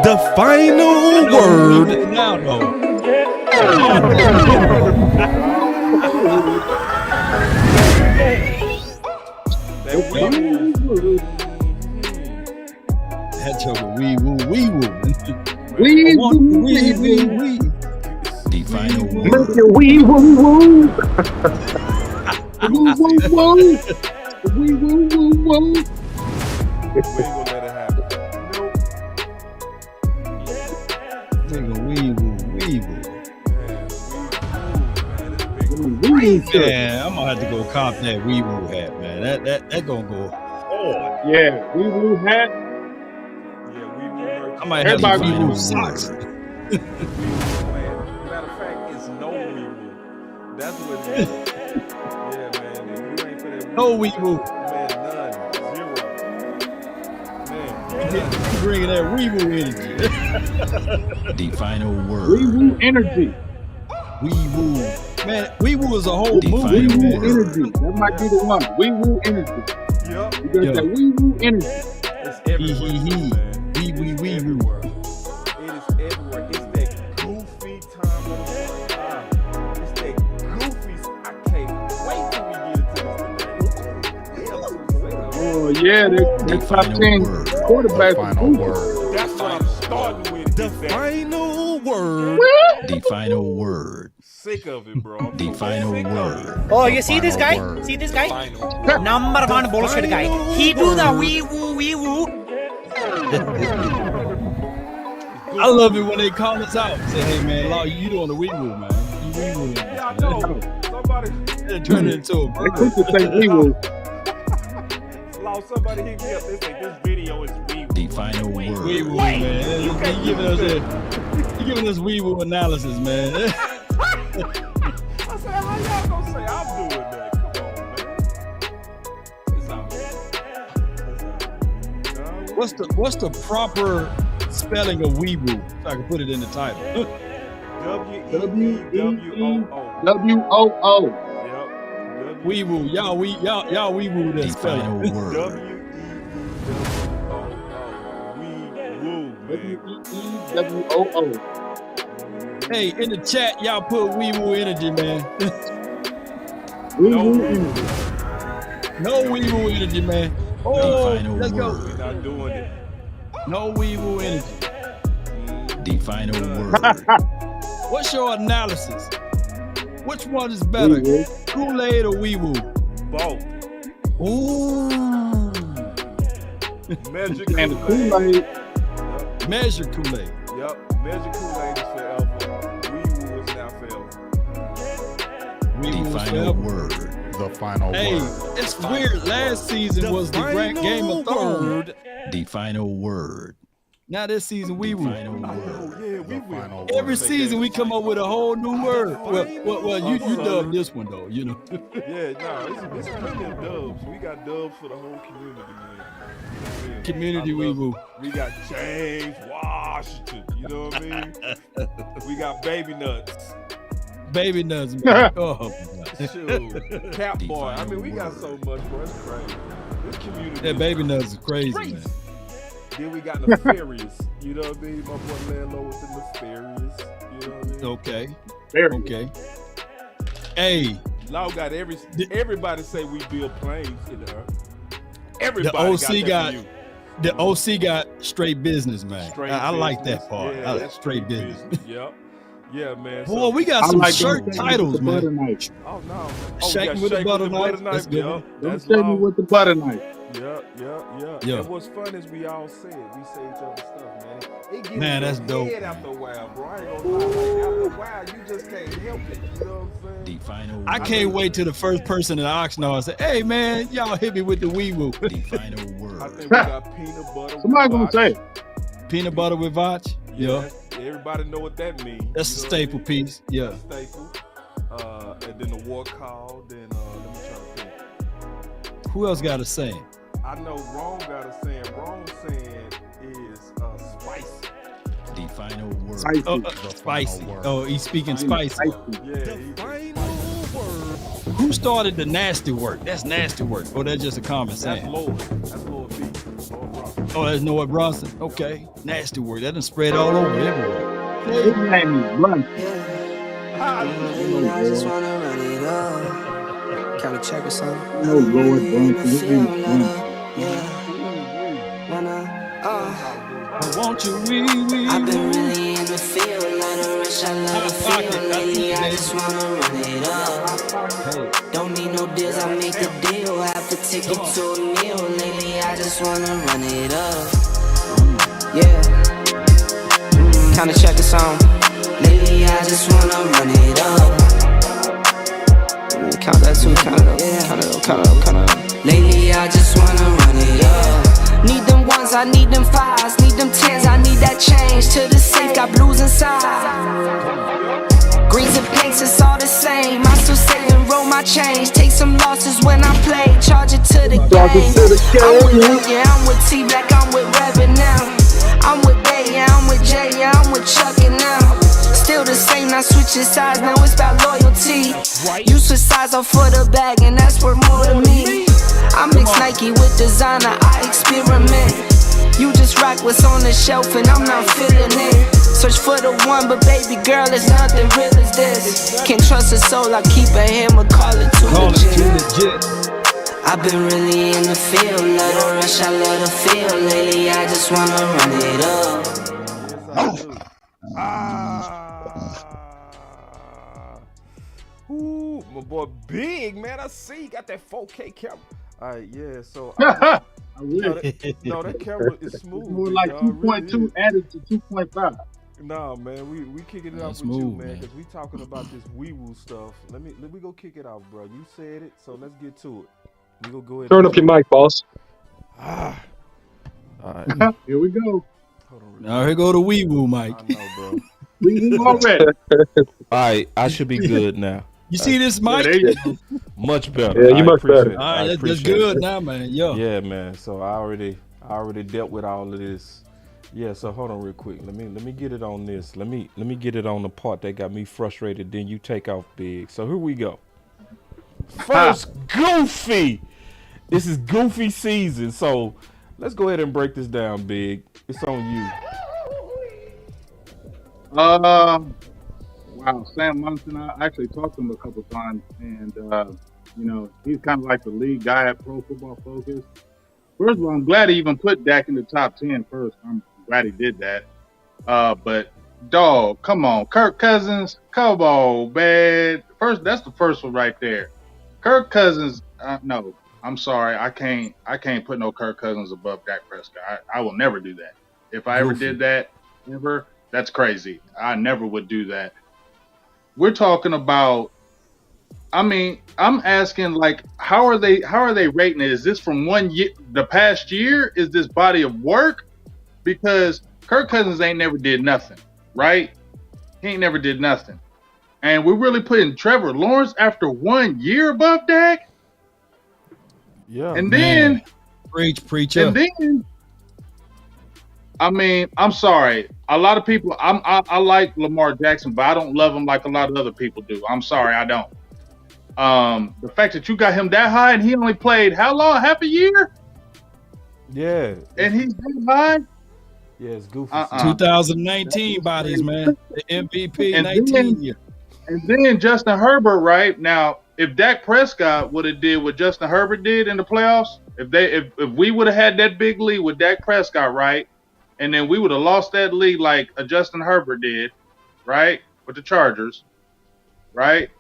The final word. Now, though. That joker, wee woo. Wee. The final word. Wee woo woo. Woo woo woo. Wee woo woo woo. We ain't gonna let it happen. Nigga, wee woo. Yeah, I'm gonna have to go cop that wee woo hat, man. That gonna go hard. Yeah, wee woo hat. Yeah, we I might have to Everybody wee woo woo socks. Matter of fact, it's no wee woo. That's what it is. Yeah, man. If you ain't for that No wee woo. man, none. Zero. Man. You bringing that wee woo energy. The final word. Wee woo energy. Wee woo. Man, wee woo is a whole Wee movie. woo Man. energy. That might be the one. Wee woo energy. Yup. You got that wee woo energy. It's everywhere, man. Wee woo. Everywhere. It is everywhere. It's that goofy time of the month. It's that goofy. I can't wait till we get into this today. Oh yeah, that top 10 quarterback. Final word. That's what I'm starting with. The final word. The final word. Sick of it, bro. The final word. Oh, you see this guy? Final word. See this guy? Final. Number one bullshit guy. He do the wee woo. I love it when they call us out. Say, hey man, Law, you doing the wee woo, man. You wee woo. Yeah, I know. Somebody, Turn it into a They bird. could just say wee woo. somebody hit me up. They say this video is wee woo. The final word. Wee woo, Wait, man. you You can't giving us wee woo analysis, man. I said, how y'all gonna say I'm doing that? Come on, man. It's out. What's the proper spelling of wee woo? So I can put it in the title. W-E-E-W-O-O. W-O-O. Yep. Wee woo, y'all wee woo that spelling. W-E-E-W-O-O. Wee woo, man. W-E-E-W-O-O. Hey, in the chat, y'all put wee woo energy, man. Wee No. woo energy. No wee woo energy, man. Oh, let's go. We're not doing it. No wee woo energy. The final word. What's your analysis? Which one is better, Wee woo. Kool-Aid or wee woo? Both. Ooh. Measure And the Kool-Aid. Kool-Aid. Measure Kool-Aid. Yep. Measure Kool-Aid is forever. Wee woo is now forever. Wee The woo is final forever. word. The final Hey, word. it's weird. Last season was the Grand Game of Thrones. The final word. Now this season, wee woo. Oh, yeah, we will. Final Every word. season we come up with a whole new word. Well, you dubbed this one though, you know. Yeah, no, it's plenty of dubs. We got dubs for the whole community, man. Yeah, Community I wee love woo. it. We got James Washington, you know what I mean? We got Baby Nuts. Baby nuts, man. Oh, my God. Shoot. Cap Boy. I mean, we got so much, bro. It's crazy. This community. That baby nuts is crazy, man. Then we got Nefarious. You know what I mean? My boy Landlow with the Nefarious. You know what I mean? Okay. There. Okay. Hey, Law got everybody say we build planes in the earth. Everybody the OC got, got that the OC got straight business, man. Straight I like business. that part. Yeah, I like that's straight business. Yep. Yeah, man. Boy, we got I some like shirt them titles, with the butter man. knife. Oh no. Shake yeah, with the shake butter knife. That's good. Yep. Don't That's shake me law. with the butter knife. Yeah. Yeah. And what's fun is we all say it. We say each other's stuff, man. It gives Man, you that's a dope, head man. after a while, bro. I ain't gonna lie. Like, after a while, you just can't help it. You know what I'm saying? The final I can't wait till the first person in the Oxnard say, "Hey, man, y'all hit me with the wee woo." The final I word. think we got peanut butter. Somebody with gonna say vodka. it. Peanut butter with vodka. Yeah, Everybody know what that means. that's a staple piece. Yeah. Staple. And then the war call. Then let me try to think. Who else got a saying? I know Rome got a saying. Rome saying is spicy. The final word. Spicy. Spicy. word. Oh, he's speaking spicy. Yeah. The final word. Who started the nasty work? That's nasty work. Or that's just a common That's saying? Lord. That's Lord B. Lord Rock. Oh, that's Noah Bronson. Okay. Nasty word. That done spread all over everywhere. His name is Brunson. I just wanna run it up. Count a check or something. Oh, Lord Brunson. His name is Brunson. I want you, wee. I've been really in the field, let her rush, I love the feel. Lately, I just wanna run it up. Don't need no deals, I make the deal. Have to take you to a meal. Lately, I just wanna run it up. Yeah. Kinda check the song. Lately, I just wanna run it up. Count that too, count it up. Lately, I just wanna run it up. Need them ones, I need them fives, need them tens, I need that change. To the safe, got blues inside. Greens and pinks, it's all the same. I still say and roll my change. Take some losses when I play, charge it to the game. I'm with Lil, yeah, I'm with T Black, I'm with Revan now. I'm with Bay, yeah, I'm with Jay, yeah, I'm with Chuck and now. Still the same, not switching sides, now it's about loyalty. You switch sides off for the bag, and that's worth more to me. I mix Nike with designer, I experiment. You just rock what's on the shelf and I'm not feeling it. Search for the one, but baby girl, it's nothing real as this. Can't trust a soul, I keep a hammer, call it too legit. I've been really in the field, let her rush, I love the feel. Lately, I just wanna run it up. Ooh, my boy Big, man, I see you got that 4K camera. All right, yeah, so I wish. that camera is smooth. More like 2.2 added to 2.5. Nah, man, we kicking it off with you, man, because we talking about this wee-woo stuff. Let me go kick it off, bro. You said it, so let's get to it. We gonna go ahead. Turn up your mic, boss. All right. Here we go. Hold on. Now here go the wee woo, Mike. I know, bro. We already. All right, I should be good now. You see this, Mike? Yeah, there you go. Much better. Yeah, you much better. All right, that's good now, man. Yo. Yeah, man. So I already dealt with all of this. Yeah. So hold on real quick. Let me get it on this. Let me get it on the part that got me frustrated. Then you take off, Big. So here we go. First, Goofy. This is Goofy season. So let's go ahead and break this down, Big. It's on you. Wow, Sam Munson, I actually talked to him a couple times, and he's kind of like the lead guy at Pro Football Focus. First of all, I'm glad he even put Dak in the top 10 first. I'm glad he did that. But dog, come on, Kirk Cousins, come on, man. That's the first one right there. Kirk Cousins, no, I'm sorry, I can't put no Kirk Cousins above Dak Prescott. I will never do that. If I ever did that, that's crazy. I never would do that. We're talking about, I'm asking, like, how are they rating it? Is this from 1 year, the past year? Is this body of work? Because Kirk Cousins ain't never did nothing, right? He ain't never did nothing. And we're really putting Trevor Lawrence after 1 year above Dak? Yeah. And then, preacher. And then, I'm sorry. A lot of people, I like Lamar Jackson, but I don't love him like a lot of other people do. I'm sorry, I don't. The fact that you got him that high and he only played how long? Half a year? Yeah. And he's that high? Yeah, it's Goofy. 2019 bodies, man. The MVP, And 19 then- year. And then Justin Herbert, right? Now, if Dak Prescott would have did what Justin Herbert did in the playoffs, if we would have had that big lead with Dak Prescott, right? And then we would have lost that lead like a Justin Herbert did, right? With the Chargers, right?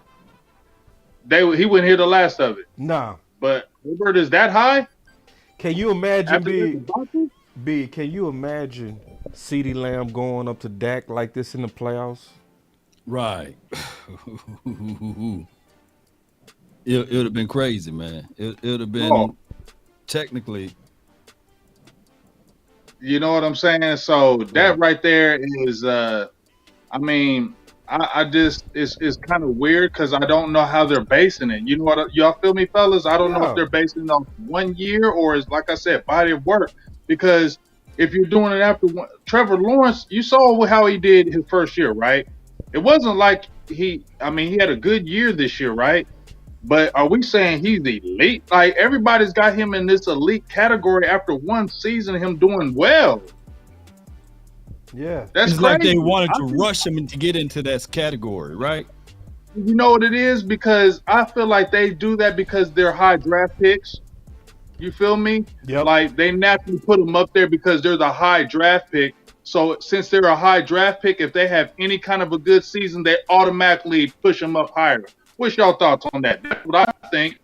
He wouldn't hear the last of it. Nah. But Herbert is that high? Can you imagine, After this debacle? B, can you imagine CeeDee Lamb going up to Dak like this in the playoffs? Right. It would have been crazy, man. It would have been technically. You know what I'm saying? So that right there is, I just, it's kind of weird because I don't know how they're basing it. You know what? Y'all feel me, fellas? I don't know if they're basing it on 1 year or is, like I said, body of work. Because if you're doing it after Trevor Lawrence, you saw how he did his first year, right? It wasn't like he had a good year this year, right? But are we saying he's elite? Like, everybody's got him in this elite category after one season of him doing well. Yeah. That's It's crazy. like they wanted to I think- rush him to get into that category, right? You know what it is? Because I feel like they do that because they're high draft picks. You feel me? Yep. Like, they naturally put them up there because they're the high draft pick. So since they're a high draft pick, if they have any kind of a good season, they automatically push them up higher. What's y'all thoughts on that? That's what I think.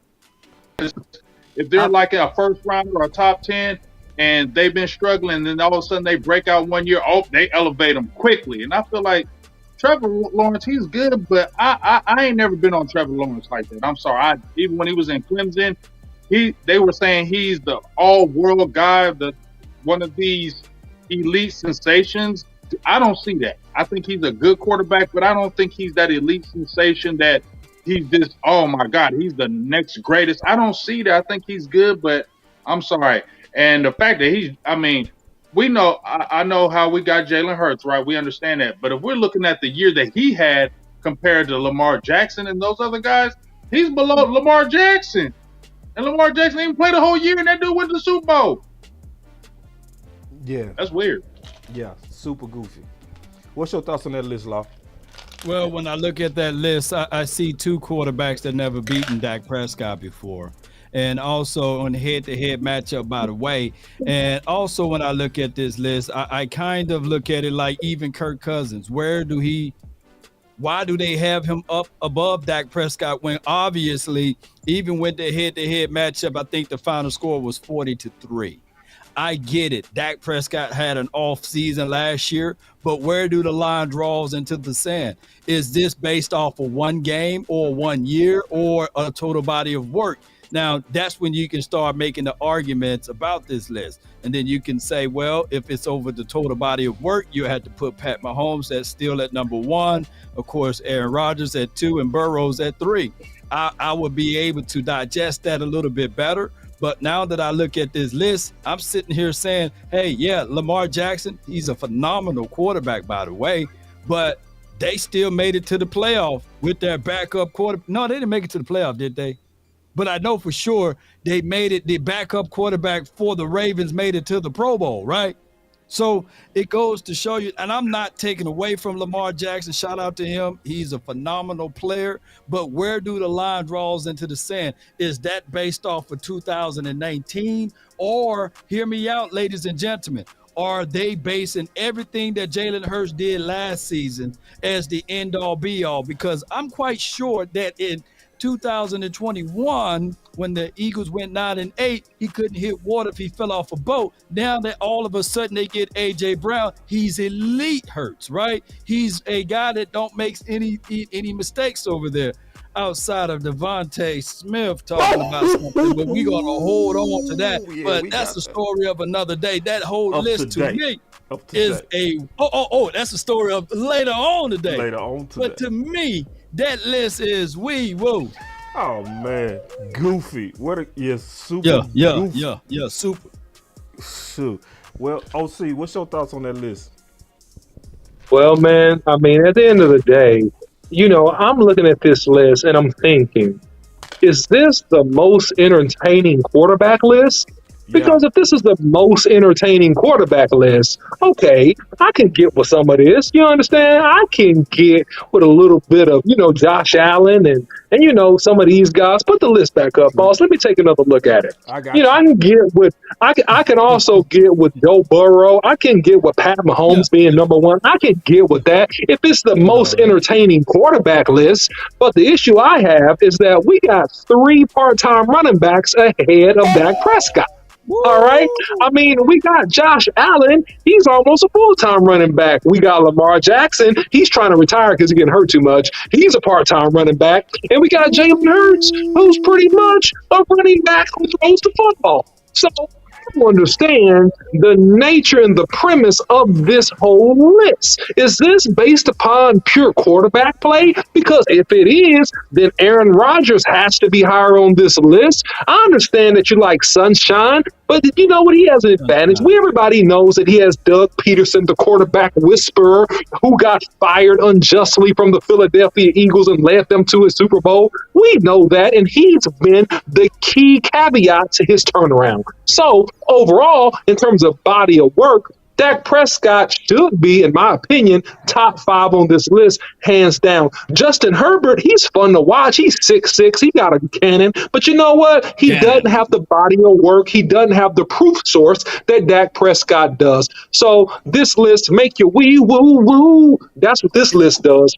If they're like a first round or a top 10 and they've been struggling, and then all of a sudden they break out 1 year, they elevate them quickly. And I feel like Trevor Lawrence, he's good, but I ain't never been on Trevor Lawrence like that. I'm sorry. Even when he was in Clemson, they were saying he's the all-world guy, one of these elite sensations. I don't see that. I think he's a good quarterback, but I don't think he's that elite sensation that he's just, oh my God, he's the next greatest. I don't see that. I think he's good, but I'm sorry. And the fact that we know, I know how we got Jalen Hurts, right? We understand that. But if we're looking at the year that he had compared to Lamar Jackson and those other guys, he's below Lamar Jackson. And Lamar Jackson didn't even play the whole year, and that dude went to the Super Bowl. Yeah. That's weird. Yeah. Super goofy. What's your thoughts on that list, Law? Well, when I look at that list, I see two quarterbacks that never beaten Dak Prescott before. And also on head-to-head matchup, by the way. And also when I look at this list, I kind of look at it like even Kirk Cousins. Why do they have him up above Dak Prescott when obviously even with the head-to-head matchup, I think the final score was 40-3. I get it. Dak Prescott had an off season last year, but where do the line draws into the sand? Is this based off of one game or 1 year or a total body of work? Now, that's when you can start making the arguments about this list. And then you can say, well, if it's over the total body of work, you had to put Pat Mahomes that's still at number 1. Of course, Aaron Rodgers at 2 and Burrows at 3. I would be able to digest that a little bit better. But now that I look at this list, I'm sitting here saying, hey, yeah, Lamar Jackson, he's a phenomenal quarterback, by the way, but they still made it to the playoff with their backup quarterback. No, they didn't make it to the playoff, did they? But I know for sure they made it, the backup quarterback for the Ravens made it to the Pro Bowl, right? So it goes to show you, and I'm not taking away from Lamar Jackson. Shout out to him. He's a phenomenal player. But where do the line draws into the sand? Is that based off of 2019? Or, hear me out, ladies and gentlemen, are they basing everything that Jalen Hurts did last season as the end-all, be-all? Because I'm quite sure that in 2021, when the Eagles went 9-8, he couldn't hit water if he fell off a boat. Now that all of a sudden they get A.J. Brown, he's elite Hurts, right? He's a guy that don't make any mistakes over there outside of Davante Smith talking about something, but we're going to hold on to that. Yeah, but that's the story of another day. That whole Up list to to me Up to is date. that's a story of later on today. Later on today. But to me, that list is woo. Oh man, goofy. Super goofy. Yeah, super. Shoot. Well, OC, what's your thoughts on that list? Well, man, I mean, at the end of the day, I'm looking at this list and I'm thinking, is this the most entertaining quarterback list? Because if this is the most entertaining quarterback list, okay, I can get with some of this. You understand? I can get with a little bit of, Josh Allen and some of these guys. Put the list back up, boss. Let me take another look at it. I got you. I can get with, I can also get with Joe Burrow. I can get with Pat Mahomes being number 1. I can get with that if it's the most entertaining quarterback list. But the issue I have is that we got 3 part-time running backs ahead of Dak Prescott. All right. I mean, we got Josh Allen. He's almost a full-time running back. We got Lamar Jackson. He's trying to retire because he's getting hurt too much. He's a part-time running back. And we got Jalen Hurts, who's pretty much a running back who throws the football. So don't understand the nature and the premise of this whole list. Is this based upon pure quarterback play? Because if it is, then Aaron Rodgers has to be higher on this list. I understand that you like sunshine, but you know what? He has an advantage. Everybody knows that he has Doug Peterson, the quarterback whisperer, who got fired unjustly from the Philadelphia Eagles and led them to a Super Bowl. We know that, and he's been the key caveat to his turnaround. So overall, in terms of body of work, Dak Prescott should be, in my opinion, top 5 on this list, hands down. Justin Herbert, he's fun to watch. He's 6'6". He got a cannon. But you know what? He doesn't have the body of work. He doesn't have the proof source that Dak Prescott does. So this list make you wee woo woo. That's what this list does.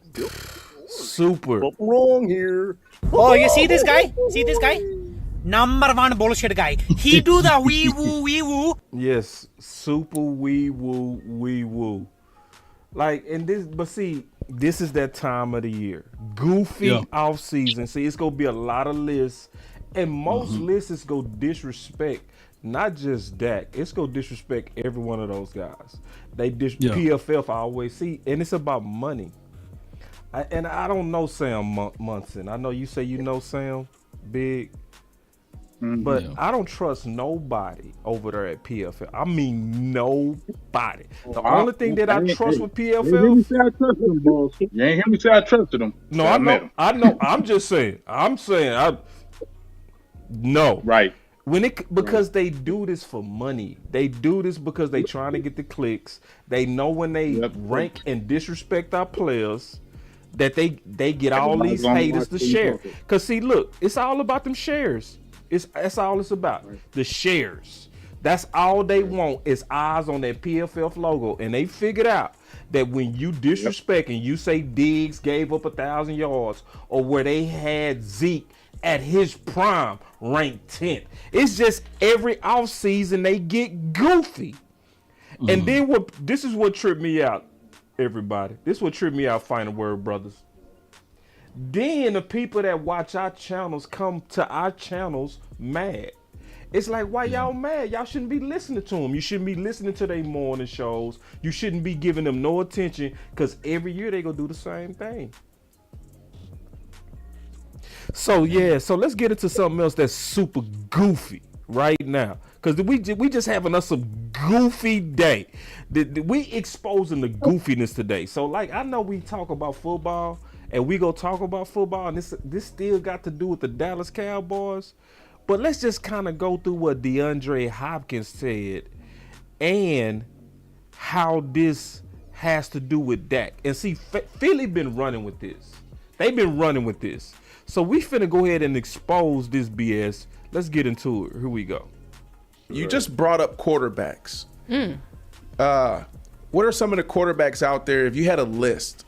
Super. Wrong here. Oh, you see this guy? See this guy? Number 1 bullshit guy. He do the wee woo. Yes, super wee woo. Like, and this, but see, this is that time of the year. Goofy off season. See, it's gonna be a lot of lists, and most lists is gonna disrespect not just Dak. It's gonna disrespect every one of those guys. They PFF. I always see, and it's about money. I don't know Sam Munson. I know you say you know Sam Big. But I don't trust nobody over there at PFL. I mean, nobody. The only thing that I trust with PFL. You ain't hear me say I trusted them, boss. You ain't hear me say I trusted them. No, I know. I'm just saying. No. Right. Because they do this for money. They do this because they trying to get the clicks. They know when they rank and disrespect our players that they get all these haters to share. Because see, look, it's all about them shares. That's all it's about. Right. The shares. That's all they want is eyes on that PFF logo. And they figured out that when you disrespect and you say Diggs gave up 1,000 yards, or where they had Zeke at his prime ranked 10th. It's just every offseason they get goofy. And then this is what tripped me out, everybody. This is what tripped me out, Final Word Brothers. Then the people that watch our channels come to our channels mad. It's like, why y'all mad? Y'all shouldn't be listening to them. You shouldn't be listening to their morning shows. You shouldn't be giving them no attention, because every year they gonna do the same thing. So let's get into something else that's super goofy right now, because we just having us a goofy day. We exposing the goofiness today. So like, I know we talk about football. And we go talk about football, and this still got to do with the Dallas Cowboys. But let's just kind of go through what DeAndre Hopkins said and how this has to do with Dak. And see, Philly been running with this. They've been running with this. So we finna go ahead and expose this BS. Let's get into it. Here we go. You just brought up quarterbacks. What are some of the quarterbacks out there, if you had a list,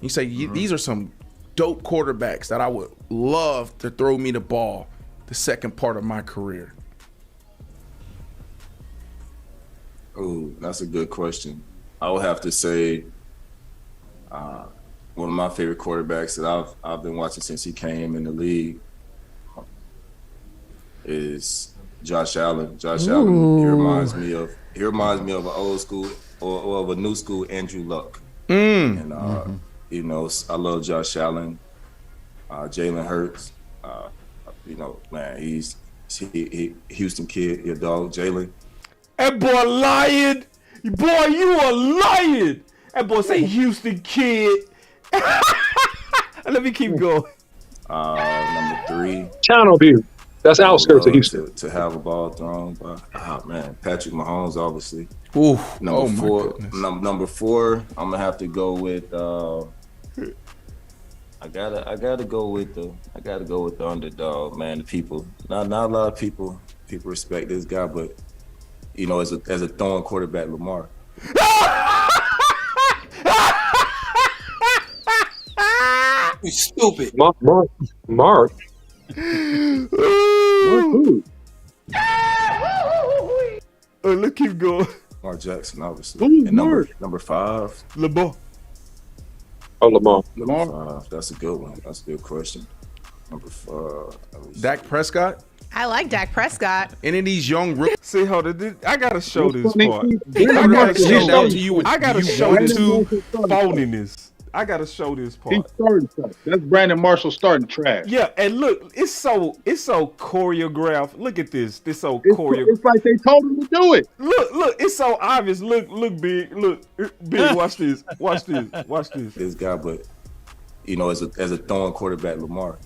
you say, these are some dope quarterbacks that I would love to throw me the ball the second part of my career? Oh, that's a good question. I would have to say one of my favorite quarterbacks that I've been watching since he came in the league is Josh Allen. Josh Allen, he reminds me of an old school or of a new school Andrew Luck. And you know, I love Josh Allen, Jalen Hurts. You know, man, he's Houston kid, your dog, Jalen. That boy lying. Boy, you are lying. That boy say Houston kid. Let me keep going. Number 3. Channel View. That's outskirts of Houston. To have a ball thrown by, Patrick Mahomes, obviously. Ooh, Number 4, I'm gonna have to go with. I gotta go with the underdog, man. The people, not a lot of people respect this guy, but you know, as a throwing quarterback, Lamar. You stupid. Mark. Let's keep going. Lamar Jackson, obviously. And number 5. Lamar. Oh, Lamar. Number 5. That's a good one. That's a good question. Number 5. Dak Prescott? I like Dak Prescott. And in these young rookies, See, hold on. I gotta show this part. stand out to you. I gotta show this phoniness. I gotta show this He's part. starting stuff. That's Brandon Marshall starting trash. Yeah, and look, it's so choreographed. Look at this. This so choreographed. It's like they told him to do it. Look, it's so obvious. Look, big. Look, big. Watch this. Watch this. This guy, but as a throwing quarterback, Lamar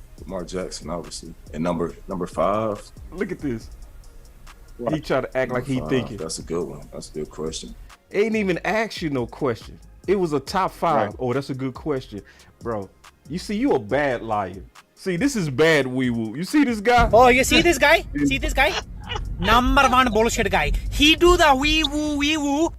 Jackson, obviously, and number 5. Look at this. He try to act like he thinking. That's a good one. That's a good question. Ain't even ask you no question. It was a top 5. Right. Oh, that's a good question, bro. You see, you a bad liar. See, this is bad wee woo. You see this guy? Oh, you see this guy? See this guy? Number 1 bullshit guy. He do the wee woo.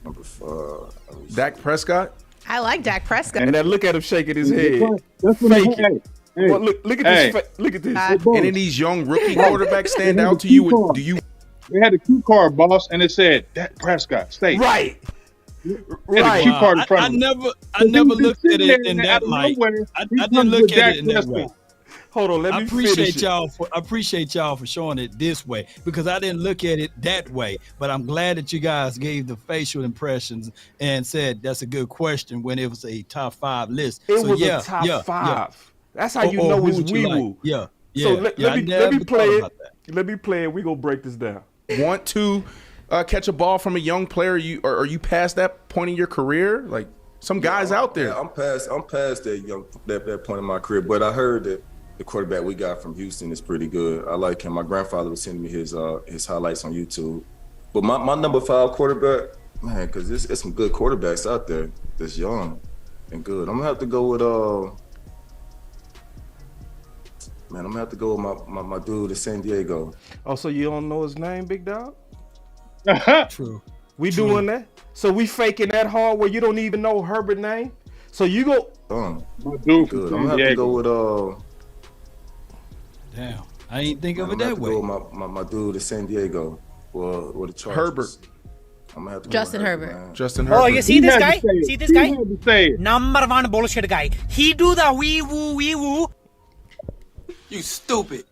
Number 5. Dak Prescott. I like Dak Prescott. And then look at him shaking his head. That's what Fake it. Hey, Well, look at this. Look at this. And in these young rookie quarterbacks stand out to you. Do you? They had a cue card, boss, and it said Dak Prescott. Stay Right. Right. Cue card in front I of him. never looked at it in that light. I didn't look at it in that way. Hold on, let me I finish it. appreciate y'all for showing it this way, because I didn't look at it that way. But I'm glad that you guys gave the facial impressions and said that's a good question when it was a top 5 list. It was a top 5. Yeah. That's how you know it's wee woo. Yeah. So let me play it. about that. Let me play it. We gonna break this down. Want to catch a ball from a young player? Are you past that point in your career? Like some guys out there. Yeah, I'm past that point in my career. But I heard that the quarterback we got from Houston is pretty good. I like him. My grandfather was sending me his highlights on YouTube. But my number 5 quarterback, man, because it's some good quarterbacks out there that's young and good. I'm gonna have to go with my dude in San Diego. Oh, so you don't know his name, big dog? True. We doing that? So we faking that hard where you don't even know Herbert's name? So you go. My dude Good. from I'm gonna San have to go Diego. with Damn, I ain't think of I'm it gonna that have to way. go with my dude in San Diego. Well, the Chargers. Herbert. I'm gonna have to go Justin with Herbert. man. Justin Herbert. Oh, you see this He had guy? to say it. See this He guy? had to say it. Number 1 bullshit guy. He do the wee woo. You stupid.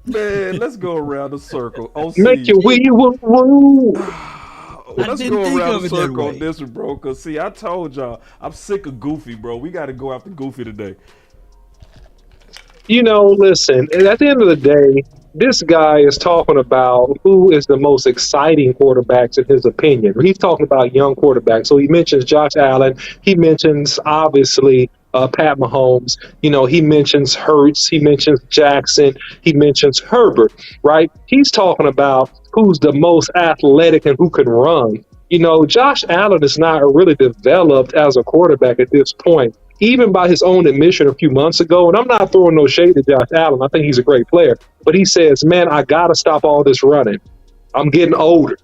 Man, let's go around the circle. OC. Make your wee woo woo. Let's didn't go think around of the it that circle way. on this one, bro. Cause see, I told y'all, I'm sick of Goofy, bro. We got to go after Goofy today. Listen, at the end of the day, this guy is talking about who is the most exciting quarterbacks in his opinion. He's talking about young quarterbacks. So he mentions Josh Allen. He mentions, obviously, Pat Mahomes. He mentions Hurts. He mentions Jackson. He mentions Herbert, right? He's talking about who's the most athletic and who can run. Josh Allen is not really developed as a quarterback at this point, even by his own admission a few months ago. And I'm not throwing no shade to Josh Allen. I think he's a great player. But he says, man, I got to stop all this running. I'm getting older.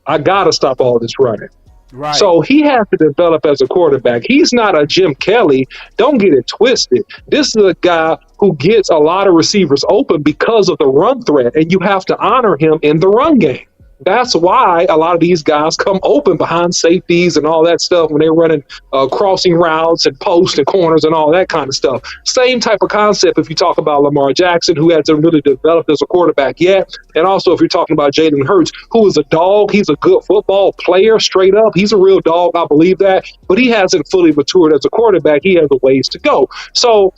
I got to stop all this running. Right. So he has to develop as a quarterback. He's not a Jim Kelly. Don't get it twisted. This is a guy who gets a lot of receivers open because of the run threat, and you have to honor him in the run game. That's why a lot of these guys come open behind safeties and all that stuff when they're running crossing routes and posts and corners and all that kind of stuff. Same type of concept if you talk about Lamar Jackson, who hasn't really developed as a quarterback yet. And also if you're talking about Jalen Hurts, who is a dog. He's a good football player, straight up. He's a real dog. I believe that. But he hasn't fully matured as a quarterback. He has a ways to go. So,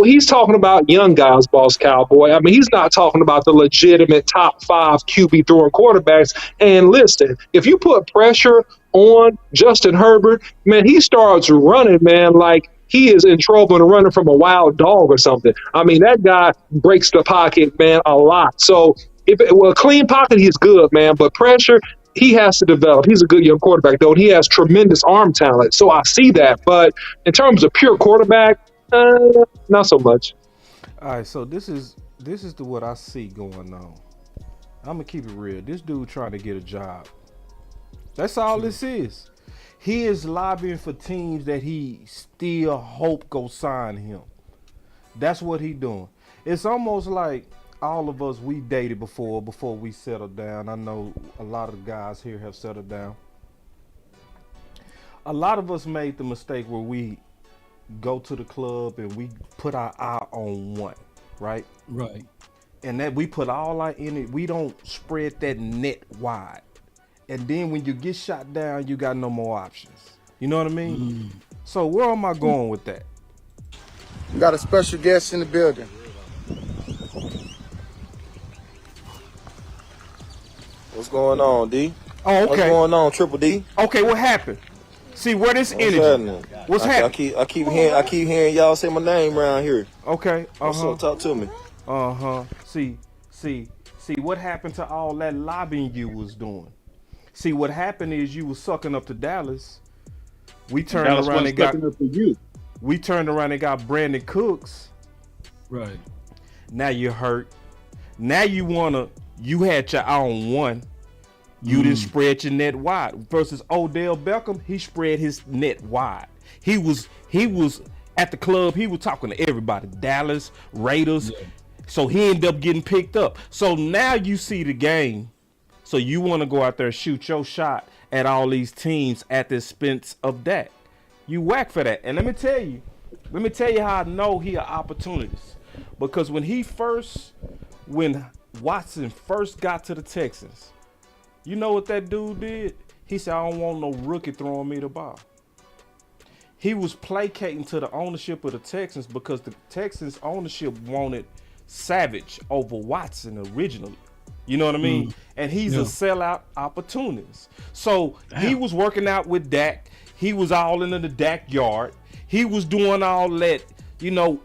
he's talking about young guys, Boss Cowboy. I mean, he's not talking about the legitimate top 5 QB throwing quarterbacks. And listen, if you put pressure on Justin Herbert, man, he starts running, man, like he is in trouble and running from a wild dog or something. I mean, that guy breaks the pocket, man, a lot. So, a clean pocket, he's good, man. But pressure, he has to develop. He's a good young quarterback, though. And he has tremendous arm talent. So I see that. But in terms of pure quarterback, not so much. All right, so this is what I see going on. I'm gonna keep it real. This dude trying to get a job. That's all this is. He is lobbying for teams that he still hope go sign him. That's what he doing. It's almost like all of us, we dated before we settled down. I know a lot of the guys here have settled down. A lot of us made the mistake where we go to the club and we put our eye on one, right? Right. and that we put all our energy. We don't spread that net wide, and then when you get shot down, you got no more options. You know what I mean? So where am I going with that? We got a special guest in the building. What's going on, D? Oh, okay. What's going on, Triple D? Okay, what happened? See where this energy? What's happening? I keep hearing y'all say my name around here. Okay. What's up? Talk to me. See what happened to all that lobbying you was doing? See, what happened is you was sucking up to Dallas. We turned around and got We turned around and got Brandon Cooks. Right. Now you're hurt. Now you had your own one. You didn't spread your net wide. Versus Odell Beckham, he spread his net wide. He was at the club, he was talking to everybody. Dallas, Raiders. Yeah. So he ended up getting picked up. So now you see the game. So you want to go out there and shoot your shot at all these teams at the expense of that. You whack for that. And let me tell you how I know he an opportunist. Because when Watson first got to the Texans, you know what that dude did? He said, I don't want no rookie throwing me the ball. He was placating to the ownership of the Texans because the Texans ownership wanted Savage over Watson originally. You know what I mean? And he's a sellout opportunist. So he was working out with Dak. He was all into the Dak yard. He was doing all that,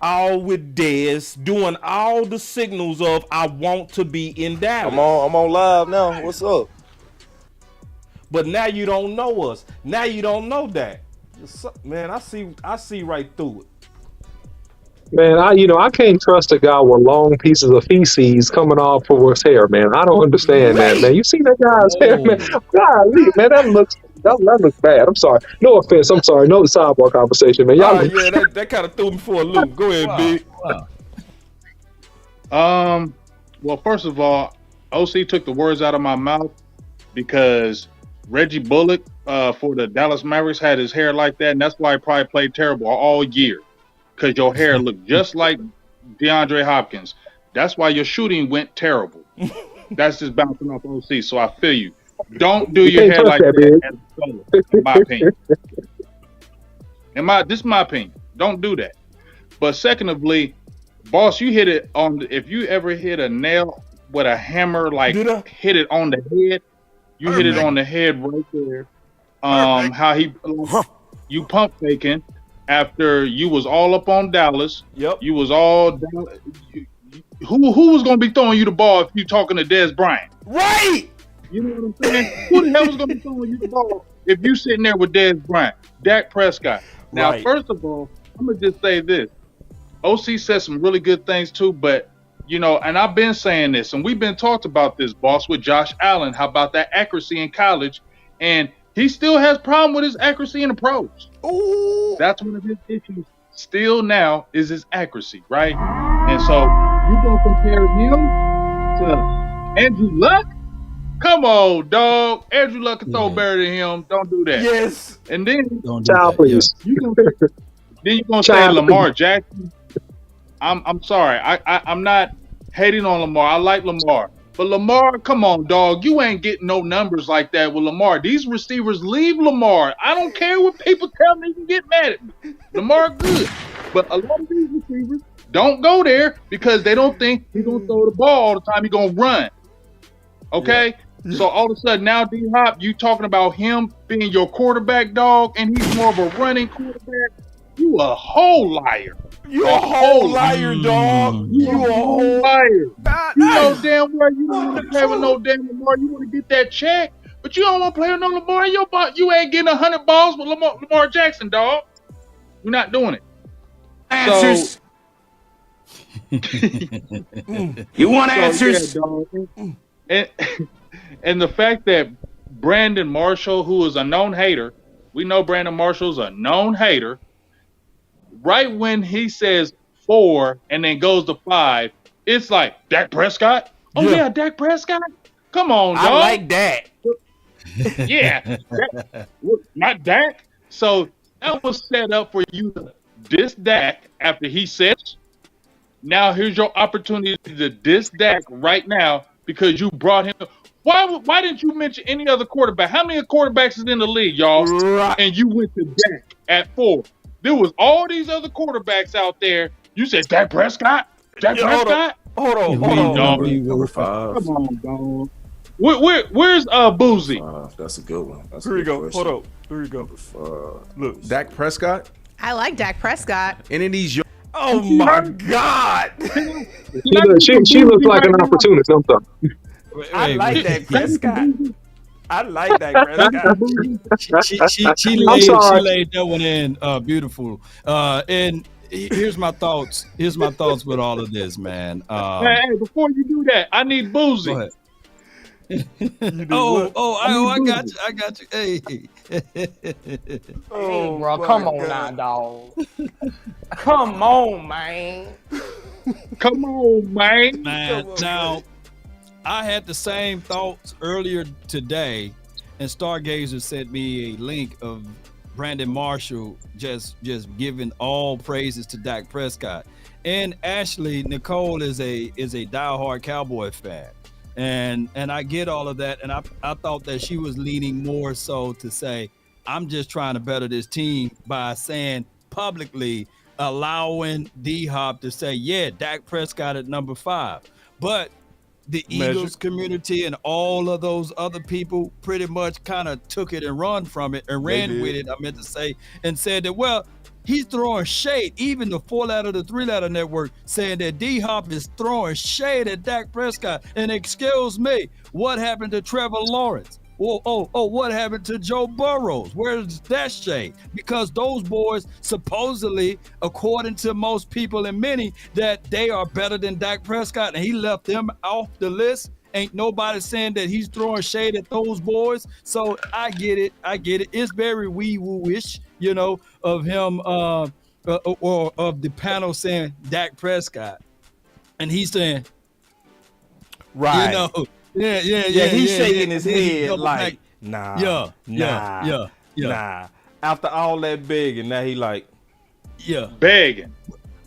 all with Dez, doing all the signals of I want to be in Dallas. I'm on live now. What's up? But now you don't know us. Now you don't know that. Man, I see right through it. Man, I can't trust a guy with long pieces of feces coming off of his hair, man. I don't understand that, man. You see that guy's hair, man? Golly, man, that looks bad. I'm sorry. No offense. I'm sorry. No sidebar conversation, man. Y'all that kind of threw me for a loop. Go ahead, Big. Wow. Well, first of all, OC took the words out of my mouth because Reggie Bullock for the Dallas Mavericks had his hair like that, and that's why he probably played terrible all year. Because your hair looked just like DeAndre Hopkins. That's why your shooting went terrible. That's just bouncing off OC. So I feel you. Don't do your hair like that as a color, in my opinion. This is my opinion. Don't do that. But secondly, boss, you hit it on. If you ever hit a nail with a hammer, hit it on the head, you hit it on the head right there. How you pump faking. After you was all up on Dallas, you was all down. Who was gonna be throwing you the ball if you talking to Dez Bryant? Right. You know what I'm saying? Who the hell was gonna be throwing you the ball if you sitting there with Dez Bryant? Dak Prescott. Now, first of all, I'm gonna just say this. OC said some really good things too, but and I've been saying this, and we've been talked about this, boss, with Josh Allen. How about that accuracy in college? And he still has problem with his accuracy in the pros. Ooh. That's one of his issues still now is his accuracy, right? And so you gonna compare him to Andrew Luck? Come on, dog. Andrew Luck can throw better than him. Don't do that. Yes. And then please. you're gonna say Lamar Jackson. I'm sorry. I'm not hating on Lamar. I like Lamar. But Lamar, come on, dog. You ain't getting no numbers like that with Lamar. These receivers leave Lamar. I don't care what people tell me. You can get mad at me. Lamar good. But a lot of these receivers don't go there because they don't think he's going to throw the ball all the time. He's going to run. Okay? Yeah. So all of a sudden now, D-Hop, you talking about him being your quarterback, dog, and he's more of a running quarterback. You a whole liar. You a whole liar, dog. You a whole liar. You know damn well you don't want to play with no damn Lamar. You want to get that check, but you don't want to play with no Lamar. You ain't getting 100 balls with Lamar Jackson, dog. You're not doing it. Answers. You want answers? Yeah, and the fact that Brandon Marshall, who is a known hater, we know Brandon Marshall's a known hater. Right when he says 4 and then goes to 5, it's like Dak Prescott. Oh yeah, Dak Prescott. Come on, dog. I like that. Yeah, not Dak. So that was set up for you to diss Dak after he said. Now here's your opportunity to diss Dak right now because you brought him. Why didn't you mention any other quarterback? How many quarterbacks is in the league, y'all? Right. And you went to Dak at 4. There was all these other quarterbacks out there. You said Dak Prescott? Dak Prescott? Hold on. Number 5. Come on, dog. Where's Boozy? That's a good one. That's Here a we good go. question. Hold on. Here we go. Look. Dak Prescott. I like Dak Prescott. Any of these Oh my God. She looks like an opportunist. I'm sorry. I like Dak Prescott. I like Dak Prescott. She laid that one in beautiful. And here's my thoughts. Here's my thoughts with all of this, man. Hey, before you do that, I need Boozy. Go ahead. I got you. Hey. Hey, bro, come on now, dog. Come on, man. Come on, man. Now, I had the same thoughts earlier today, and Stargazer sent me a link of Brandon Marshall just giving all praises to Dak Prescott. And Ashley Nicole is a diehard Cowboy fan. And I get all of that, and I thought that she was leaning more so to say, I'm just trying to better this team by saying publicly, allowing D-Hop to say, yeah, Dak Prescott at number 5. But the Eagles community and all of those other people pretty much kind of took it and run from it and ran with it, I meant to say, and said that, well, he's throwing shade. Even the 4-letter, the 3-letter network saying that D-Hop is throwing shade at Dak Prescott. And excuse me, what happened to Trevor Lawrence? What happened to Joe Burrows? Where's that shade? Because those boys supposedly, according to most people and many, that they are better than Dak Prescott, and he left them off the list. Ain't nobody saying that he's throwing shade at those boys. So I get it. It's very wee-woo-ish, of him or of the panel saying Dak Prescott. And he's saying, right. Yeah. He's shaking his head like, nah. After all that begging, now he like, begging.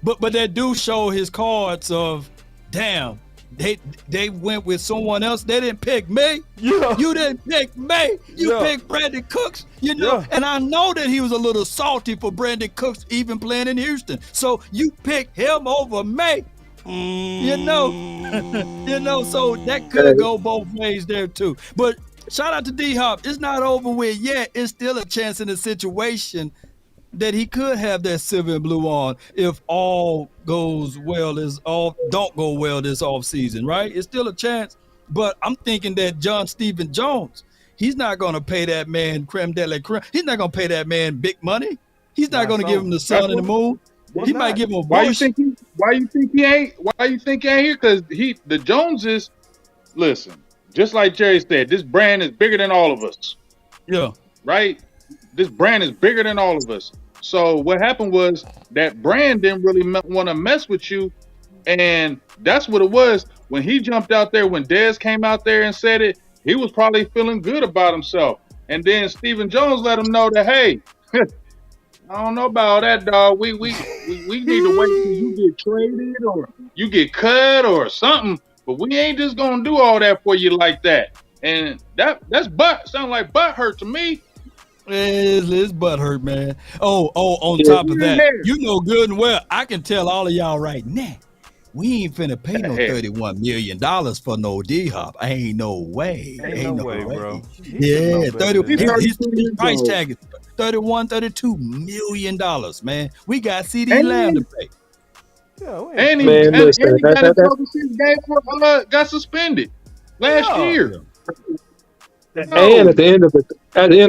But that do show his cards of, damn, they went with someone else. They didn't pick me. Yeah. You didn't pick me. You picked Brandon Cooks. And I know that he was a little salty for Brandon Cooks even playing in Houston. So you picked him over me. So that could go both ways there too. But shout out to D-Hop. It's not over with yet. It's still a chance in the situation that he could have that silver and blue on if all goes well, don't go well this offseason, right? It's still a chance. But I'm thinking that John Stephen Jones, he's not going to pay that man creme de la creme. He's not going to pay that man big money. He's not going to give him the sun and the moon. He might give him a Why you think he ain't here? Because the Joneses, listen, just like Jerry said, this brand is bigger than all of us. Yeah. Right? This brand is bigger than all of us. So what happened was that brand didn't really want to mess with you. And that's what it was. When he jumped out there, when Dez came out there and said it, he was probably feeling good about himself. And then Stephen Jones let him know that, hey, I don't know about that, dog. We need to wait till you get traded or you get cut or something. But we ain't just gonna do all that for you like that. And that's sound like butt hurt to me. It's butt hurt, man. On top of that, good and well, I can tell all of y'all right now, we ain't finna pay no $31 million for no D-Hop. Ain't no way. Ain't no way, bro. Yeah, 30. His price tag is $32 million, man. We got CeeDee Lamb to pay. And he got suspended last year. And at the end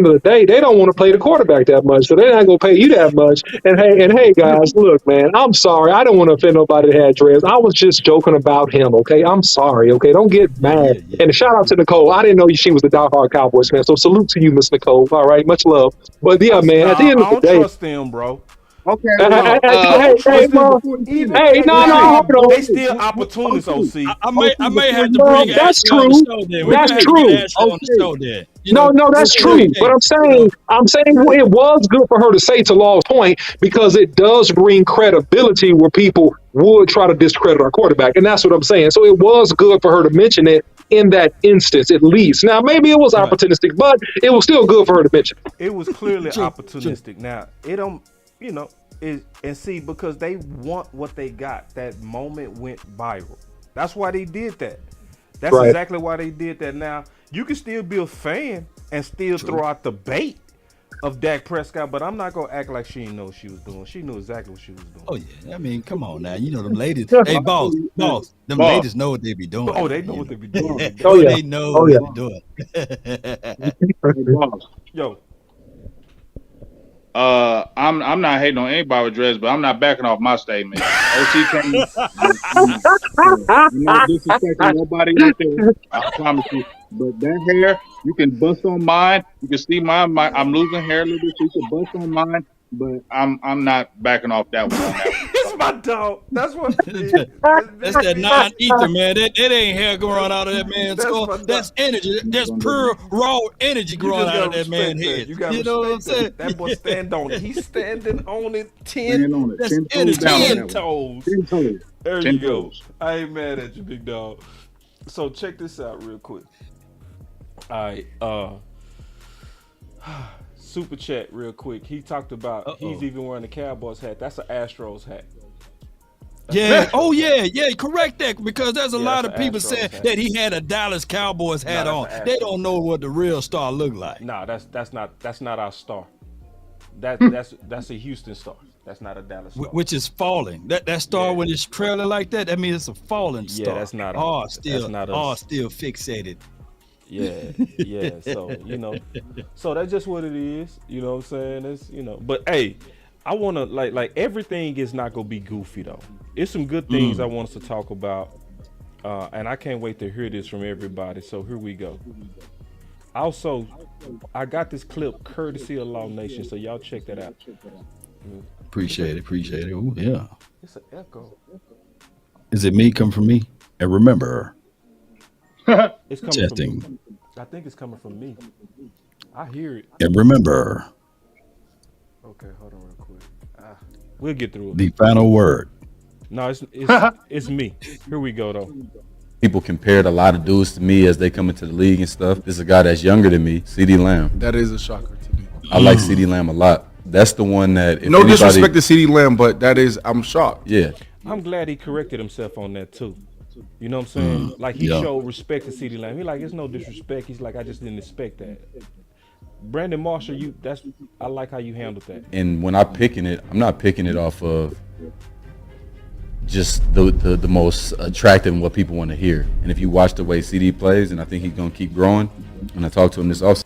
of the day, they don't want to play the quarterback that much, so they're not gonna pay you that much. And hey, guys, look, man, I'm sorry. I don't want to offend nobody that had dreads. I was just joking about him. Okay, I'm sorry. Okay, don't get mad. Yeah. And shout out to Nicole. I didn't know she was the diehard Cowboys fan. So salute to you, Miss Nicole. All right, much love. But yeah, man, at the end of the day, I don't trust them, bro. Okay, Hey, bro. Hey, no, hold on. They still opportunists, OC. I may have to bring That's Ashley on true. the show then. We may That's have to true. get Ashley on the show then. No, that's true. But I'm saying it was good for her to say, to Law's point, because it does bring credibility where people would try to discredit our quarterback. And that's what I'm saying. So it was good for her to mention it in that instance, at least. Now, maybe it was opportunistic, but it was still good for her to mention. It was clearly opportunistic. Now, it don't, and see, because they want what they got. That moment went viral. That's why they did that. That's exactly why they did that. Now, you can still be a fan and still throw out the bait of Dak Prescott, but I'm not going to act like she didn't know what she was doing. She knew exactly what she was doing. Oh, yeah. I mean, come on now. You know them ladies. Hey, boss, them ladies know what they be doing. Oh, they know what they be doing. They know what they're doing. Yo. I'm not hating on anybody's dress, but I'm not backing off my statement. OC came. I'm not disrespecting nobody out there. I promise you. But that hair, you can bust on mine. You can see mine. I'm losing hair a little bit, so you can bust on mine. But I'm not backing off that one. It's my dog. That's what. That's that non-ether, man. That ain't hair growing out of that man's skull. That's energy. That's pure raw energy growing out of that man's head. You know what I'm saying? That boy stand on it. He's standing on it 10. That's 10 toes. 10 toes. There 10 you go. toes. I ain't mad at you, big dog. So check this out real quick. All right. Super chat real quick. He talked about he's even wearing a Cowboys hat. That's an Astros hat. Oh yeah. Correct that, because there's a lot of people saying that he had a Dallas Cowboys hat on. They don't know what the real star look like. Nah, that's not our star. That's a Houston star. That's not a Dallas star. Which is falling. That star when it's trailing like that mean it's a falling star. Yeah, that's not us. Still fixated. Yeah. So, so that's just what it is. You know what I'm saying? It's, but hey, I want to like everything is not going to be goofy though. It's some good things I want us to talk about. And I can't wait to hear this from everybody. So here we go. Also, I got this clip courtesy of Law Nation. So y'all check that out. Appreciate it. Oh yeah. It's an echo. Is it me? Come from me? And remember, it's coming testing. From me. I think it's coming from me. I hear it. And remember. Okay, hold on real quick. We'll get through it. The final word. No, it's me. Here we go though. People compared a lot of dudes to me as they come into the league and stuff. This is a guy that's younger than me, CeeDee Lamb. That is a shocker to me. I like CeeDee Lamb a lot. That's the one that. No disrespect to CeeDee Lamb, but I'm shocked. Yeah. I'm glad he corrected himself on that too. You know what I'm saying? Like he showed respect to CeeDee Lamb. He like, it's no disrespect. He's like, I just didn't expect that. Brandon Marshall, I like how you handled that. And when I'm picking it, I'm not picking it off of just the most attractive and what people want to hear. And if you watch the way CD plays, and I think he's gonna keep growing. And I talked to him this offseason.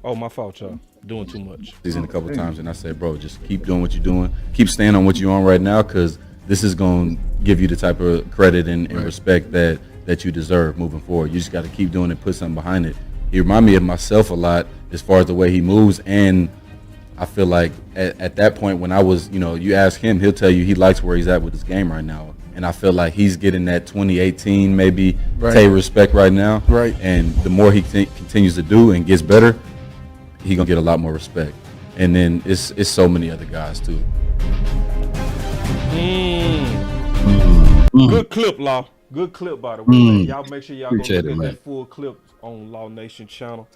Oh, my fault, y'all. Doing too much. Season a couple of times, and I said, bro, just keep doing what you're doing. Keep staying on what you're on right now, because this is going to give you the type of credit and respect that you deserve moving forward. You just got to keep doing it, put something behind it. He reminded me of myself a lot as far as the way he moves, and I feel like at that point when I was, you ask him, he'll tell you he likes where he's at with his game right now. And I feel like he's getting that 2018 maybe Tay respect right now. Right. And the more he continues to do and gets better, he's going to get a lot more respect. And then it's so many other guys too. Good clip, Law. Good clip, by the way. Y'all make sure y'all go look at that full clip on Law Nation channel.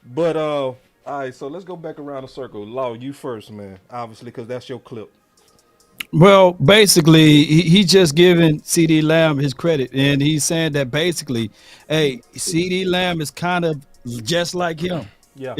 But all right, so let's go back around the circle. Law, you first, man. Obviously, because that's your clip. Well, basically, he's just giving CeeDee Lamb his credit, and he's saying that basically, hey, CeeDee Lamb is kind of just like him. Yeah.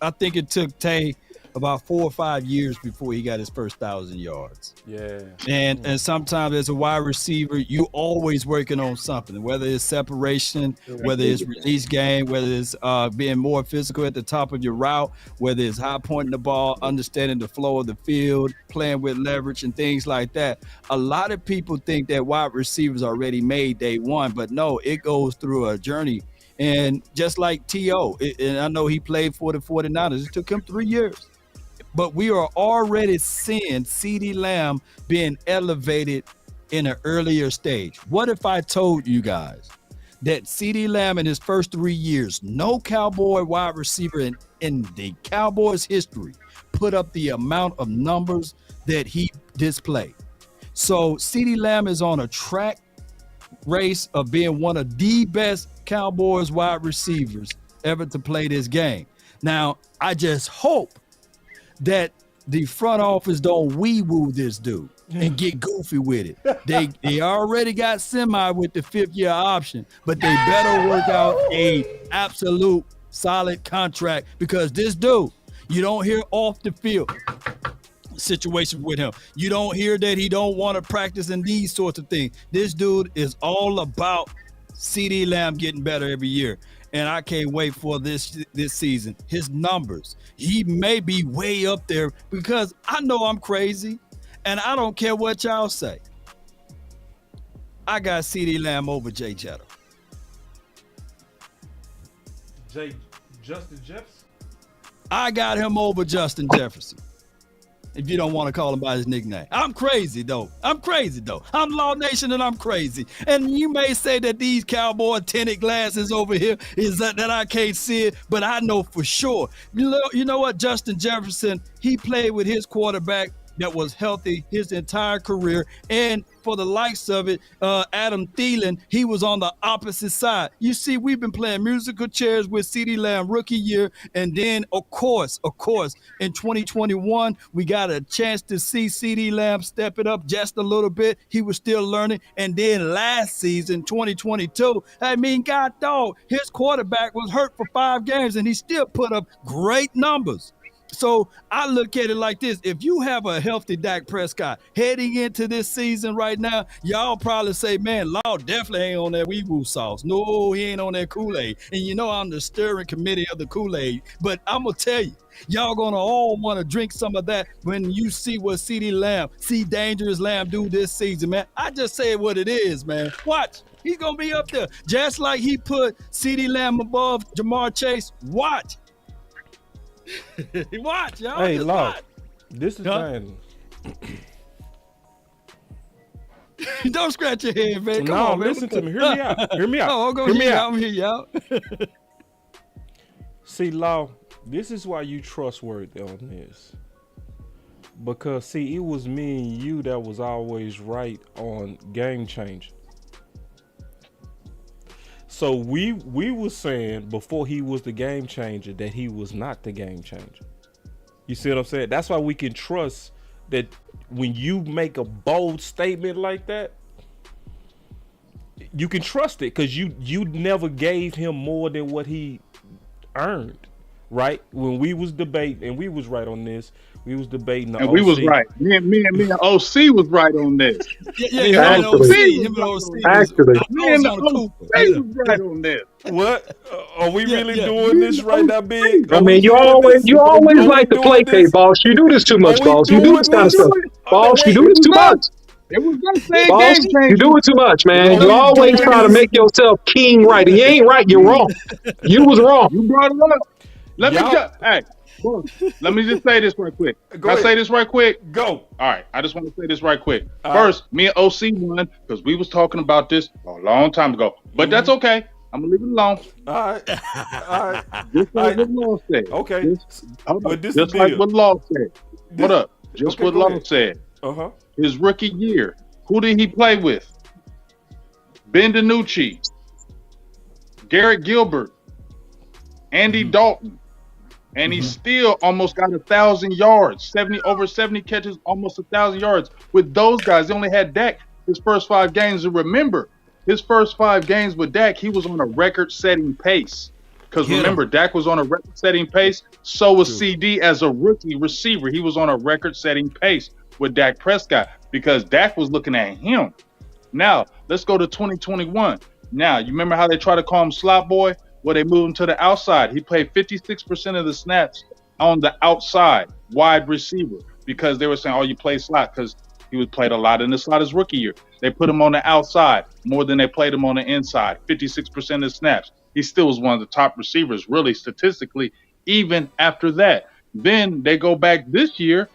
I think it took Tay about 4 or 5 years before he got his first 1,000 yards. Yeah. And sometimes as a wide receiver, you always working on something, whether it's separation, whether it's release game, whether it's being more physical at the top of your route, whether it's high pointing the ball, understanding the flow of the field, playing with leverage and things like that. A lot of people think that wide receivers are already made day one, but no, it goes through a journey. And just like T.O., and I know he played for the 49ers, it took him 3 years. but we are already seeing CeeDee Lamb being elevated in an earlier stage. What if I told you guys that CeeDee Lamb in his first 3 years, no Cowboy wide receiver in the Cowboys history put up the amount of numbers that he displayed? So CeeDee Lamb is on a track race of being one of the best Cowboys wide receivers ever to play this game. Now, I just hope that the front office don't wee-woo this dude and get goofy with it. They already got semi with the 5th-year option, but they better work out a absolute solid contract, because this dude, you don't hear off the field situation with him. You don't hear that he don't want to practice and these sorts of things. This dude is all about CeeDee Lamb getting better every year. And I can't wait for this season. His numbers, he may be way up there, because I know I'm crazy and I don't care what y'all say. I got CeeDee Lamb over Jay Jettle. Justin Jefferson? I got him over Justin Jefferson. If you don't want to call him by his nickname. I'm crazy, though. I'm Law Nation and I'm crazy. And you may say that these Cowboy tinted glasses over here is that I can't see it, but I know for sure. You know what? Justin Jefferson, he played with his quarterback that was healthy his entire career. And for the likes of it, Adam Thielen, he was on the opposite side. You see, we've been playing musical chairs with CeeDee Lamb rookie year. And then, of course, in 2021, we got a chance to see CeeDee Lamb step it up just a little bit. He was still learning. And then last season, 2022, I mean, God dog, his quarterback was hurt for 5 games and he still put up great numbers. So I look at it like this. If you have a healthy Dak Prescott heading into this season right now, y'all probably say, man, Law definitely ain't on that wee-woo sauce. No, he ain't on that Kool-Aid. And you know I'm the steering committee of the Kool-Aid. But I'm going to tell you, y'all going to all want to drink some of that when you see what CeeDee Dangerous Lamb do this season, man. I just say what it is, man. Watch. He's going to be up there. Just like he put CeeDee Lamb above Jamar Chase. Watch. Watch, y'all. Hey, Law, watch. this is thing. Don't scratch your head, man. Come no, on, man. Listen to me. Hear me out. Hear me out. Oh, I'm going to hear you out. See, Law, this is why you trustworthy on this. Because, see, it was me and you that was always right on game changer. So we were saying before he was the game changer that he was not the game changer. You see what I'm saying? That's why we can trust that when you make a bold statement like that, you can trust it, because you never gave him more than what he earned, right? When we was debating, and we was right on this, we was debating the and OC. we was right. Me and OC was right on this. Actually, Me and the OC was right on this. What? Are we really doing this right now, Big? I mean, you always like to placate, boss. You do this too much, boss. You do this kind of stuff, boss. You do this too much. It was gonna say boss, game changer. you do it too much, man. You always try to make yourself king right. And you ain't right. You're wrong. You was wrong. You brought it up. Let me just say this right quick. Can I say this right quick? Go. All right. I just want to say this right quick. First, me and OC won because we was talking about this a long time ago. But that's okay. I'm gonna leave it alone. All right. Just like what Law said. Okay. Just like what Law said. Hold up. Just what Law said. His rookie year. Who did he play with? Ben DiNucci, Garrett Gilbert, Andy Dalton. And he still almost got 1,000 yards, over 70 catches, almost 1,000 yards. With those guys, they only had Dak his first 5 games. And remember, his first 5 games with Dak, he was on a record-setting pace. Because remember, Dak was on a record-setting pace. So was CD as a rookie receiver. He was on a record-setting pace with Dak Prescott because Dak was looking at him. Now, let's go to 2021. Now, you remember how they try to call him slot boy? Well, they moved him to the outside. He played 56% of the snaps on the outside, wide receiver, because they were saying, oh, you play slot, because he was played a lot in the slot his rookie year. They put him on the outside more than they played him on the inside, 56% of the snaps. He still was one of the top receivers, really, statistically, even after that. Then they go back this year.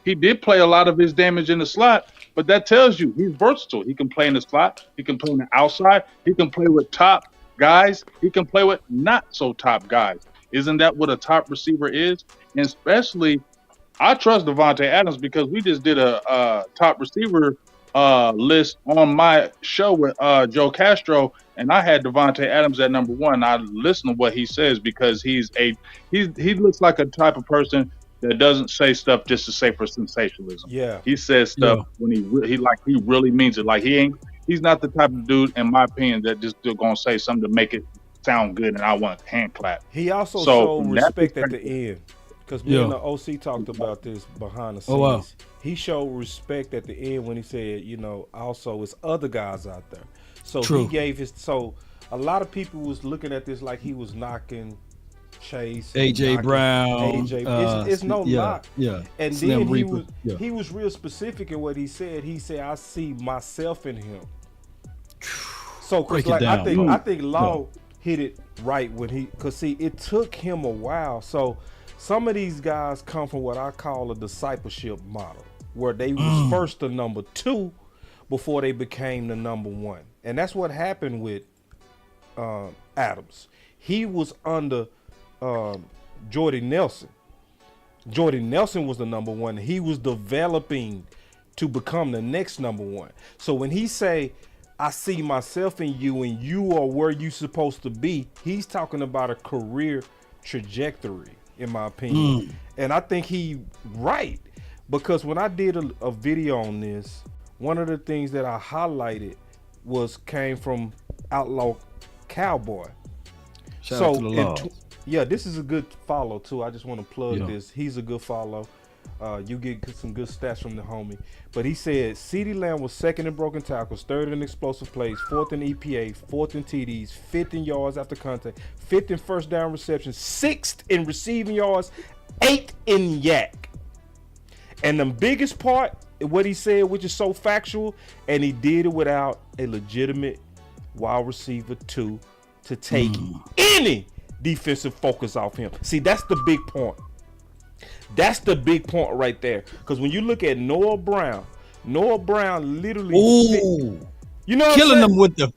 He did play a lot of his damage in the slot, but that tells you he's versatile. He can play in the slot. He can play on the outside. He can play with top guys. He can play with not so top guys. Isn't that what a top receiver is? And especially, I trust Davante Adams because we just did a top receiver list on my show with Joe Castro, and I had Davante Adams at number 1. I listen to what he says because he looks like a type of person that doesn't say stuff just to say for sensationalism. Yeah, he says stuff when he really means it. Like he's not the type of dude, in my opinion, that just gonna say something to make it sound good and I want a hand clap. He also showed respect at the end. Because me and the OC talked about this behind the scenes. Oh, wow. He showed respect at the end when he said, also it's other guys out there. So True. he gave so a lot of people was looking at this like he was knocking Chase, AJ Brown. It's no knock. Yeah. And Slim then Reaper. he was real specific in what he said. He said, I see myself in him. So Break like it down, I think Law hit it right when because see, it took him a while. So some of these guys come from what I call a discipleship model, where they was first the number 2 before they became the number 1. And that's what happened with Adams. He was under Jordy Nelson. Jordy Nelson was the number 1. He was developing to become the next number 1. So when he say, I see myself in you and you are where you supposed to be, he's talking about a career trajectory, in my opinion. And I think he right, because when I did a video on this, one of the things that I highlighted came from Outlaw Cowboy. Shout out to the Laws. This is a good follow too. I just want to plug this. He's a good follow. You get some good stats from the homie. But he said CeeDee Lamb was 2nd in broken tackles, 3rd in explosive plays, 4th in EPA, 4th in TDs, 5th in yards after contact, 5th in first down receptions, 6th in receiving yards, 8th in yak. And the biggest part, what he said, which is so factual, and he did it without a legitimate wide receiver 2 to take any defensive focus off him. See, that's the big point. That's the big point right there. Because when you look at Noah Brown literally you know, killing them with the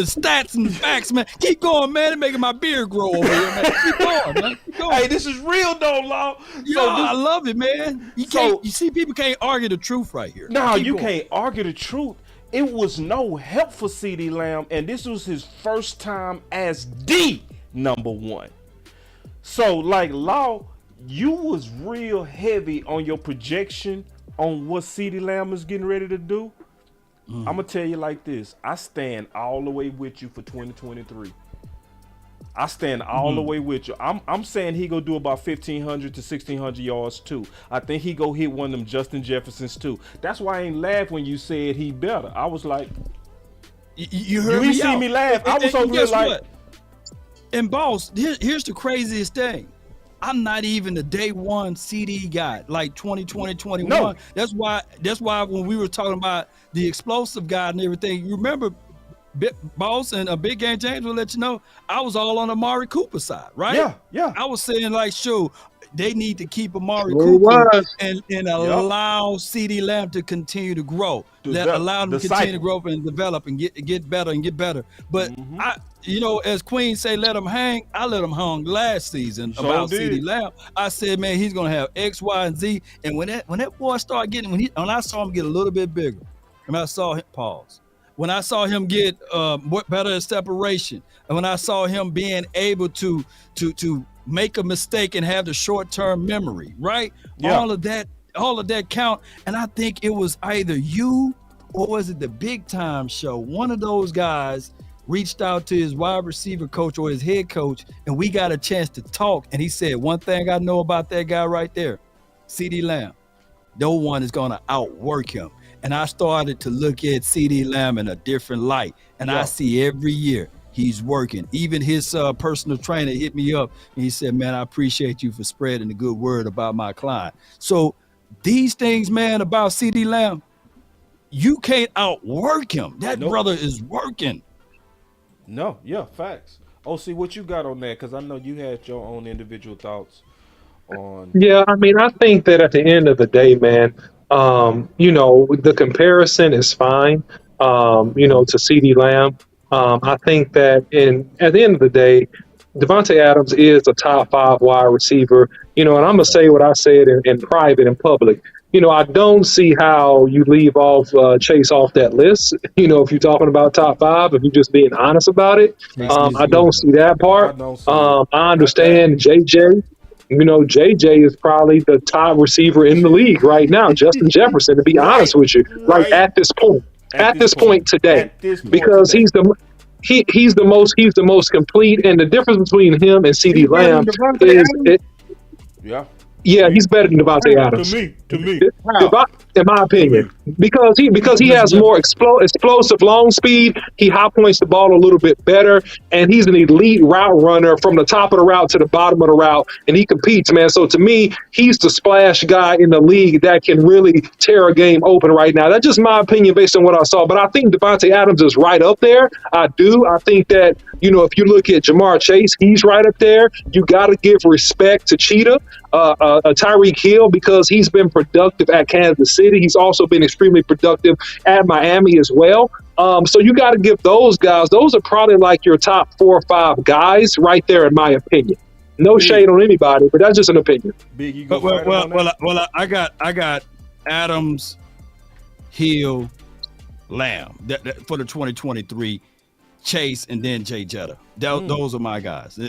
stats and the facts, man. Keep going, man. It's making my beard grow over here, man. Keep going, man. Keep going. Hey, this is real though, Law. I love it, man. You see, people can't argue the truth right here. No, you can't argue the truth. It was no help for CeeDee Lamb, and this was his first time as the number 1. So, like, Law, you was real heavy on your projection on what CeeDee Lamb is getting ready to do. I'm gonna tell you like this: I stand all the way with you for 2023. I stand all the way with you. I'm saying he go do about 1,500 to 1,600 yards too. I think he go hit one of them Justin Jeffersons too. That's why I ain't laugh when you said he better. I was like, you heard me. You see me laugh. I was over here like. And boss, here's the craziest thing. I'm not even the day one CD guy, like 2020, 21. No. That's why when we were talking about the explosive guy and everything, you remember Boss and Big Game James will let you know, I was all on Amari Cooper side, right? Yeah. I was saying like, sure, they need to keep Amari Cooper and allow CeeDee Lamb to continue to grow. Allow him to continue to grow and develop and get better. But I, as Queen say, let him hang. I let him hang last season about CeeDee Lamb. I said, man, he's gonna have X, Y, and Z. And when that boy started getting, when I saw him get a little bit bigger, and I saw him when I saw him get better at separation, and when I saw him being able to make a mistake and have the short-term memory, right? Yeah. All of that count. And I think it was either you or was it the Big Time Show? One of those guys reached out to his wide receiver coach or his head coach, and we got a chance to talk. And he said, one thing I know about that guy right there, CeeDee Lamb, no one is going to outwork him. And I started to look at CeeDee Lamb in a different light. And I see every year he's working. Even his personal trainer hit me up and he said, man, I appreciate you for spreading the good word about my client. So these things, man, about CeeDee Lamb, you can't outwork him. That brother is working. No, facts. OC, what you got on that? Because I know you had your own individual thoughts on? Yeah, I mean, I think that at the end of the day, man, the comparison is fine, to CeeDee Lamb. I think that at the end of the day, Davante Adams is a top 5 wide receiver, and I'm going to say what I said in private and public. I don't see how you leave off Chase off that list. If you're talking about top 5, if you're just being honest about it, I don't see that part. I don't see it. I understand JJ. JJ is probably the top receiver in the league right now, Justin Jefferson, to be honest with you, right at this point. At this point today, because he's the most complete, and the difference between him and CeeDee Lamb is yeah, he's better than Davante Adams. To me. In my opinion, because he has more explosive long speed. He high points the ball a little bit better, and he's an elite route runner from the top of the route to the bottom of the route, and he competes, man. So to me, he's the splash guy in the league that can really tear a game open right now. That's just my opinion based on what I saw. But I think Davante Adams is right up there. I do. I think that, if you look at Jamar Chase, he's right up there. You got to give respect to Cheetah, Tyreek Hill, because he's been productive at Kansas City. He's also been extremely productive at Miami as well. So you got to give those guys, those are probably like your top 4 or 5 guys right there, in my opinion. No shade on anybody, but that's just an opinion. Big, you go I got Adams, Hill, Lamb for the 2023, Chase, and then Jay Jetta. Those are my guys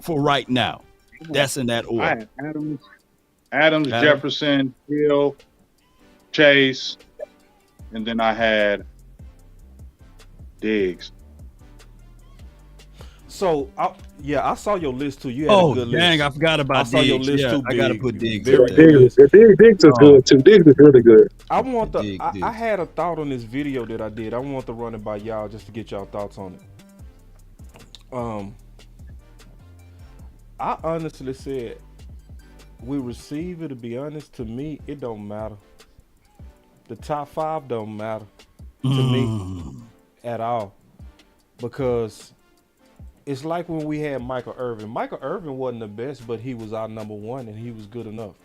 for right now. That's in that order. I had Adams, Jefferson, Hill, Chase, and then I had Diggs. So, I saw your list too. You had a good list. Dang, I forgot about Diggs. I saw your list too. I got to put Diggs. Diggs is good too. Diggs is really good. I had a thought on this video that I did. I want to run it by y'all just to get y'all thoughts on it. I honestly said, we receiver, to be honest, to me, it don't matter. The top 5 don't matter to me at all. Because it's like when we had Michael Irvin. Michael Irvin wasn't the best, but he was our number 1 and he was good enough.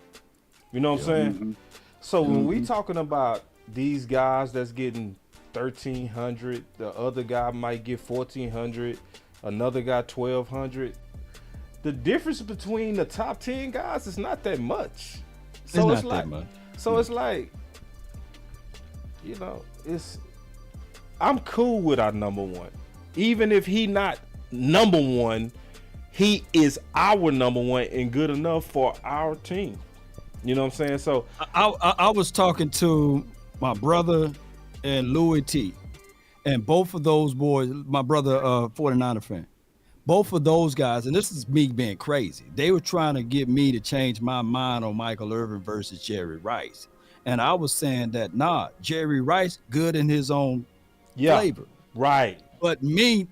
You know what I'm saying? Mm-hmm. So when we talking about these guys that's getting 1,300, the other guy might get 1,400, another guy 1,200. The difference between the top 10 guys is not that much. So it's like, it's like, I'm cool with our number 1. Even if he not number 1, he is our number 1 and good enough for our team. You know what I'm saying? So I was talking to my brother and Louis T, and both of those boys, my brother, 49er fan. Both of those guys, and this is me being crazy, they were trying to get me to change my mind on Michael Irvin versus Jerry Rice. And I was saying that, Jerry Rice, good in his own flavor. Right. But me,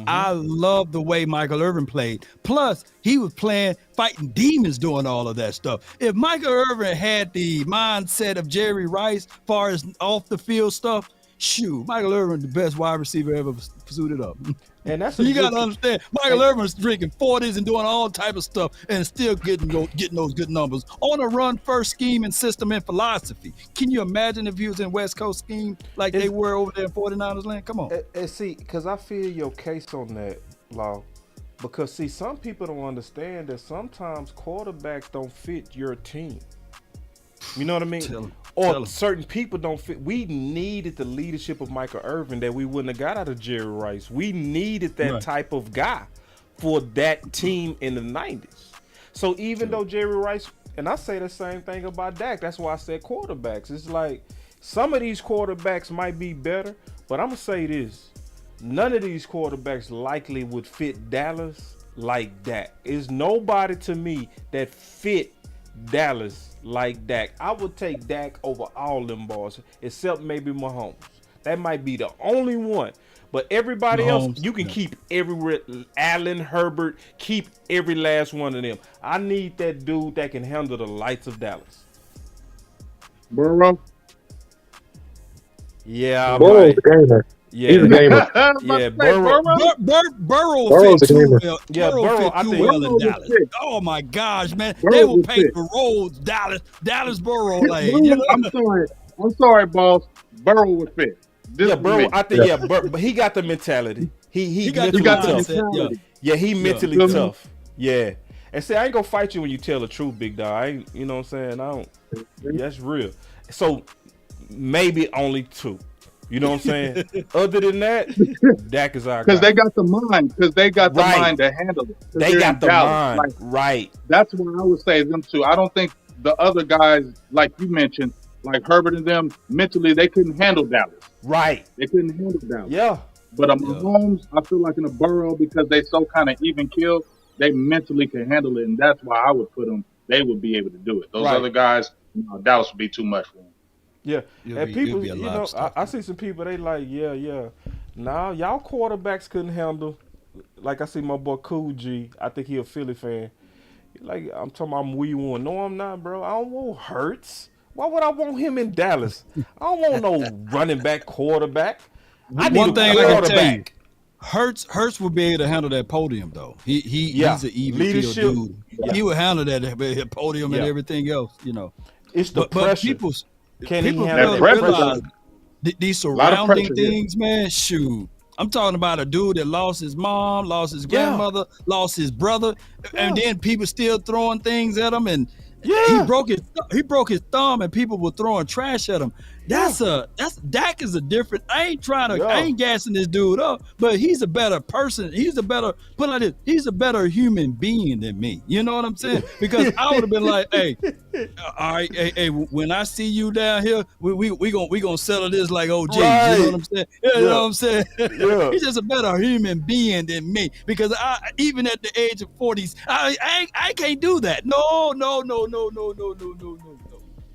I love the way Michael Irvin played. Plus, he was fighting demons doing all of that stuff. If Michael Irvin had the mindset of Jerry Rice, as far as off the field stuff, shoot, Michael Irvin, the best wide receiver ever suited up. And that's you got to understand, Michael Irvin's drinking 40s and doing all type of stuff and still getting those good numbers on a run first scheme and system and philosophy. Can you imagine if he was in West Coast scheme like they were over there in 49ers land? Come on. And see, because I feel your case on that, Law. Because see, some people don't understand that sometimes quarterbacks don't fit your team. You know what I mean? Or certain people don't fit. We needed the leadership of Michael Irvin that we wouldn't have got out of Jerry Rice. We needed that type of guy for that team in the 90s. So even though Jerry Rice, and I say the same thing about Dak, that's why I said quarterbacks. It's like some of these quarterbacks might be better, but I'm going to say this. None of these quarterbacks likely would fit Dallas like Dak. There's nobody to me that fit Dallas like Dak. I would take Dak over all them boys, except maybe Mahomes. That might be the only one. But everybody else, you can keep Allen, Herbert, keep every last one of them. I need that dude that can handle the lights of Dallas. Burrow? Yeah, Burrow's a gamer. He's a gamer. Yeah, Burrow. Burrow Burrow's fit a too gamer. well. Yeah, Burrow Burrow, fit I too think- well in Burrow was Dallas. fit. Oh my gosh, man, Burrow they will was pay fit. the roles Dallas Burrow lane. You know? I'm sorry, boss. Burrow was fit. This Yeah, is Burrow. me. I think but he got the mentality. He got mentally the got the tough. mentality. Yeah, he mentally Yeah. tough. Yeah. And say I ain't gonna fight you when you tell the truth, big dog. I ain't, you know what I'm saying? I don't. That's real. So maybe only 2. You know what I'm saying? Other than that, Dak is our guy. Because they got the mind. Because they got the Right. mind to handle it. 'Cause They they're got in the Dallas. mind. Like, Right. that's why I would say them two. I don't think the other guys, like you mentioned, like Herbert and them, mentally they couldn't handle Dallas. Right. They couldn't handle Dallas. Yeah. But Mahomes, I feel like in a Burrow, because they so kind of even killed, they mentally can handle it, and that's why I would put them. They would be able to do it. Those Right. other guys, Dallas would be too much for them. Yeah, and people, be a you lot know, of stuff, I see some people. They like, yeah. Nah, y'all quarterbacks couldn't handle. Like I see my boy Cool G. I think he a Philly fan. He like I'm talking about we won. No, I'm not, bro. I don't want Hurts. Why would I want him in Dallas? I don't want no running back quarterback. I need One thing I can tell you, quarterback. Hurts will be able to handle that podium though. Yeah. He's an even Leadership. field dude. Yeah. He will handle that podium and Yeah. everything else. You know, It's the but pressure. people Can he people handle fail that to pressure? realize these lot of surrounding pressure here. things, man. Shoot, I'm talking about a dude that lost his mom, lost his grandmother, lost his brother, and then people still throwing things at him, and he broke his thumb, and people were throwing trash at him. That's Dak is a different. I ain't gassing this dude up, but he's a better person. He's a better he's a better human being than me. You know what I'm saying? Because I would have been like, hey, all right, hey, when I see you down here, we gonna settle this like OG. Right. You know what I'm saying? You know what I'm saying? Yeah. He's just a better human being than me. Because even at the age of 40s, I can't do that. No.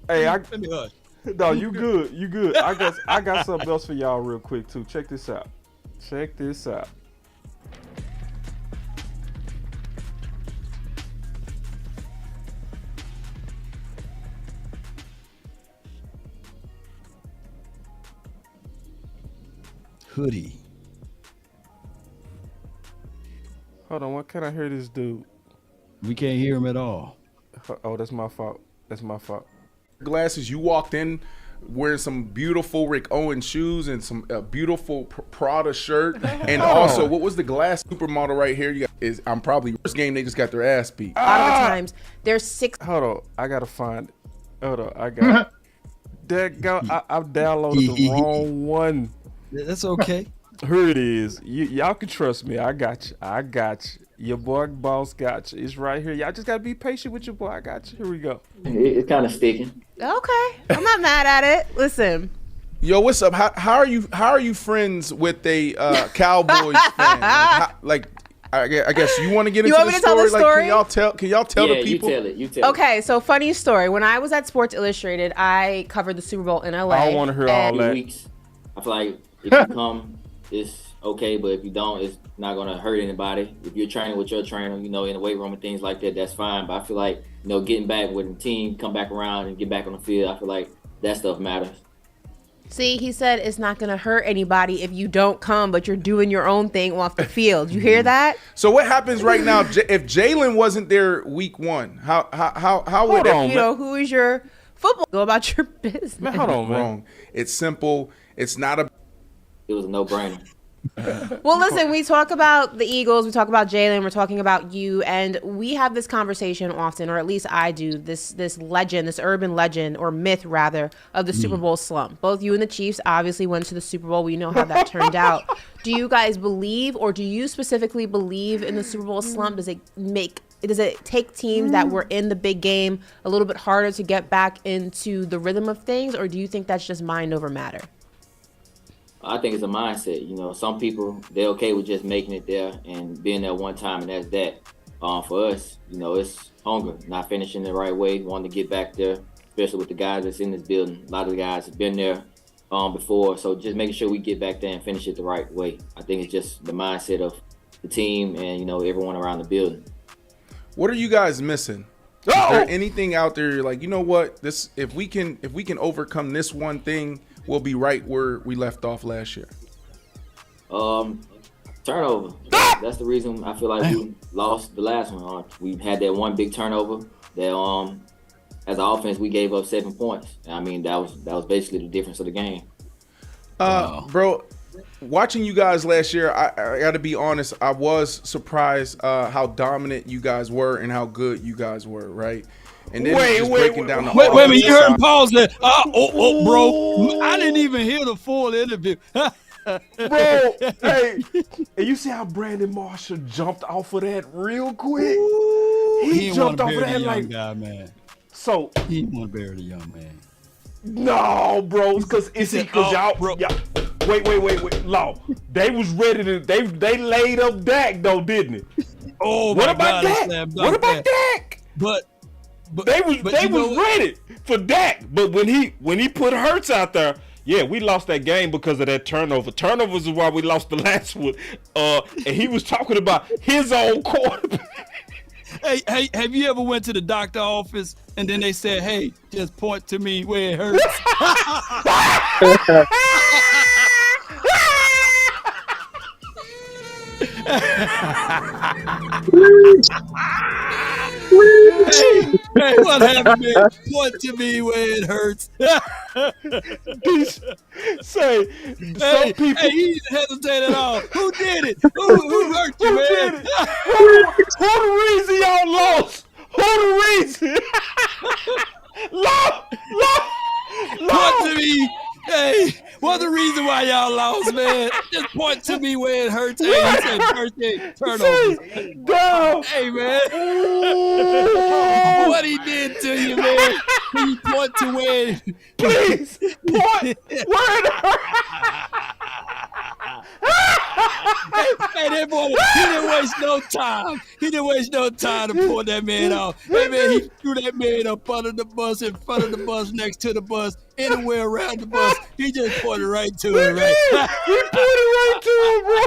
Hey, Let me hush. No, you good. You good. I got something else for y'all real quick too. Check this out. Hoodie. Hold on, what can I hear this dude? We can't hear him at all. Oh, that's my fault. Glasses. You walked in wearing some beautiful Rick Owens shoes and some beautiful Prada shirt, and also what was the glass supermodel right here? I'm probably first game they just got their ass beat. A lot of the times there's 6. Hold on, I gotta find it. Hold on, I got that go. I downloaded the wrong one. That's okay. Here it is. Y'all can trust me. I got you. Your boy Boss got you. It's right here. Y'all just gotta be patient with your boy. I got you. Here we go. It's kind of sticking. Okay, I'm not mad at it. Listen, Yo, what's up? How are you friends with a Cowboys fan? I guess you want to get You into want the me to tell story. the story? Can y'all tell the people? You tell it. okay, so funny story. When I was at Sports Illustrated, I covered the Super Bowl in LA. I don't want to hear all and- that. Weeks. I feel like if you come, it's okay, but if you don't, it's not gonna hurt anybody. If you're training with your trainer, in the weight room and things like that, that's fine. But I feel like getting back with the team, come back around and get back on the field, I feel like that stuff matters. See, he said it's not going to hurt anybody if you don't come, but you're doing your own thing off the field. You hear that? So what happens right now if Jalen wasn't there week 1? How would that? Who is your football? Go about your business. Man, hold on, man. Wrong. It's simple. It's not a. It was a no-brainer. Well, listen, we talk about the Eagles, we talk about Jalen, we're talking about you, and we have this conversation often, or at least I do, this legend, this urban legend, or myth rather, of the Super Bowl slump. Both you and the Chiefs obviously went to the Super Bowl. We know how that turned out. Do you guys believe, or do you specifically believe in the Super Bowl slump? Does it take teams that were in the big game a little bit harder to get back into the rhythm of things, or do you think that's just mind over matter? I think it's a mindset. Some people, they're okay with just making it there and being there one time, and that's that. For us, it's hunger, not finishing the right way, wanting to get back there, especially with the guys that's in this building. A lot of the guys have been there before, so just making sure we get back there and finish it the right way. I think it's just the mindset of the team and, everyone around the building. What are you guys missing? Is there anything out there you're like, you know what? If we can overcome this one thing, we'll be right where we left off last year? Turnover. That's the reason I feel like we lost the last one. We had that one big turnover that as an offense we gave up 7 points. I mean that was basically the difference of the game. Bro, watching you guys last year, I got to be honest, I was surprised how dominant you guys were and how good you guys were, right? And then breaking down the wait a minute, you heard him pause there. Bro, I didn't even hear the full interview. Bro, hey, and you see how Brandon Marshall jumped off of that real quick? He jumped off of that like guy, man. So he didn't want to bury the young man. No, bro, because y'all. Wait, Law. They was ready to. They laid up Dak though, didn't it? Oh what my about God! Dak? What about Dak? But they was ready for Dak. But when he put Hurts out there, yeah, we lost that game because of that turnover. Turnovers is why we lost the last one. And he was talking about his own quarterback. Hey, have you ever went to the doctor office and then they said, "Hey, just point to me where it hurts"? hey, what happened, man? Point to me where it hurts. Some people. Hey, he didn't hesitate at all. Who did it? Who hurt you, man? Who the reason y'all lost? Who the reason? Point to me. Hey, what's the reason why y'all lost, man? Just point to me where it hurts. Hey, he said birthday turnovers. Hey, man. What he did to you, man? Can you point to where? Please, point where it hurts. Hey, that boy, he didn't waste no time. He didn't waste no time to pull that man off. Hey, man, he threw that man up under the bus, in front of the bus, next to the bus, anywhere around the bus. He just pointed right to it, right? He pointed right to it, bro.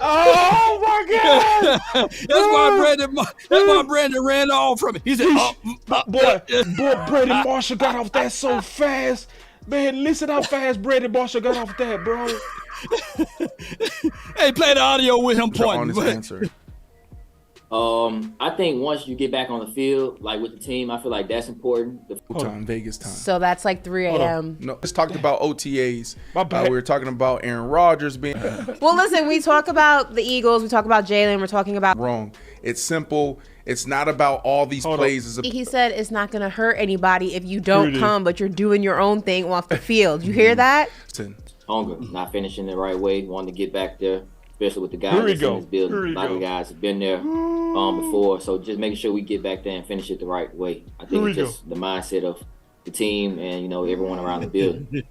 Oh, my God. That's why Brandon ran off from it. He said, boy, Brandon Marshall got off that so fast. Man, listen how fast Brandon Marshall got off that, bro. Hey, play the audio with him pointing. Honest answer. I think once you get back on the field, like with the team, I feel like that's important. Vegas time. So that's like 3 a.m. No, let's talk about OTAs. My bad. We were talking about Aaron Rodgers being Well, listen, we talk about the Eagles. We talk about Jalen. We're talking about wrong. It's simple. It's not about all these plays. He said it's not going to hurt anybody if you don't come, but you're doing your own thing off the field. You hear that? Hunger, not finishing the right way, wanting to get back there, especially with the guys that's in this building. A lot of guys have been there before, so just making sure we get back there and finish it the right way. I think it's just the mindset of the team and everyone around the building.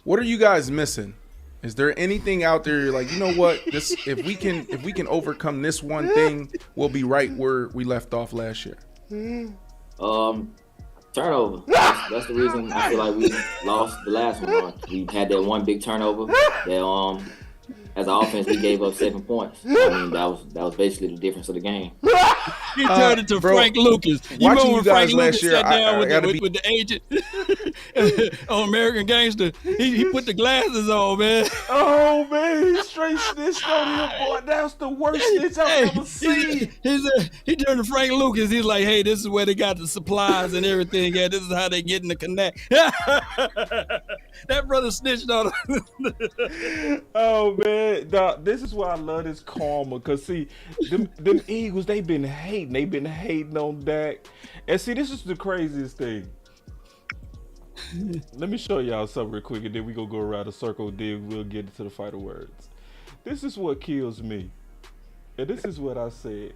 What are you guys missing? Is there anything out there you're like, you know what? This if we can overcome this one thing, we'll be right where we left off last year. Turnover. That's the reason I feel like we lost the last one. We had that one big turnover that as an offense we gave up 7 points. I mean that was basically the difference of the game. He turned into Frank Lucas. You remember when Frank Lucas sat down with the agent on American Gangster? He put the glasses on, man. Oh, man, he straight snitched on him, boy. That's the worst snitch I've ever seen. He turned to Frank Lucas. He's like, hey, this is where they got the supplies and everything. Yeah, this is how they get in the connect. That brother snitched on him. Oh, man. Dog, this is why I love this karma. Because, see, them Eagles, they've been hating. They've been hating on Dak. And, see, this is the craziest thing. Let me show y'all something real quick, and then we gonna go around the circle, then we'll get into the final words. This is what kills me. And this is what I said.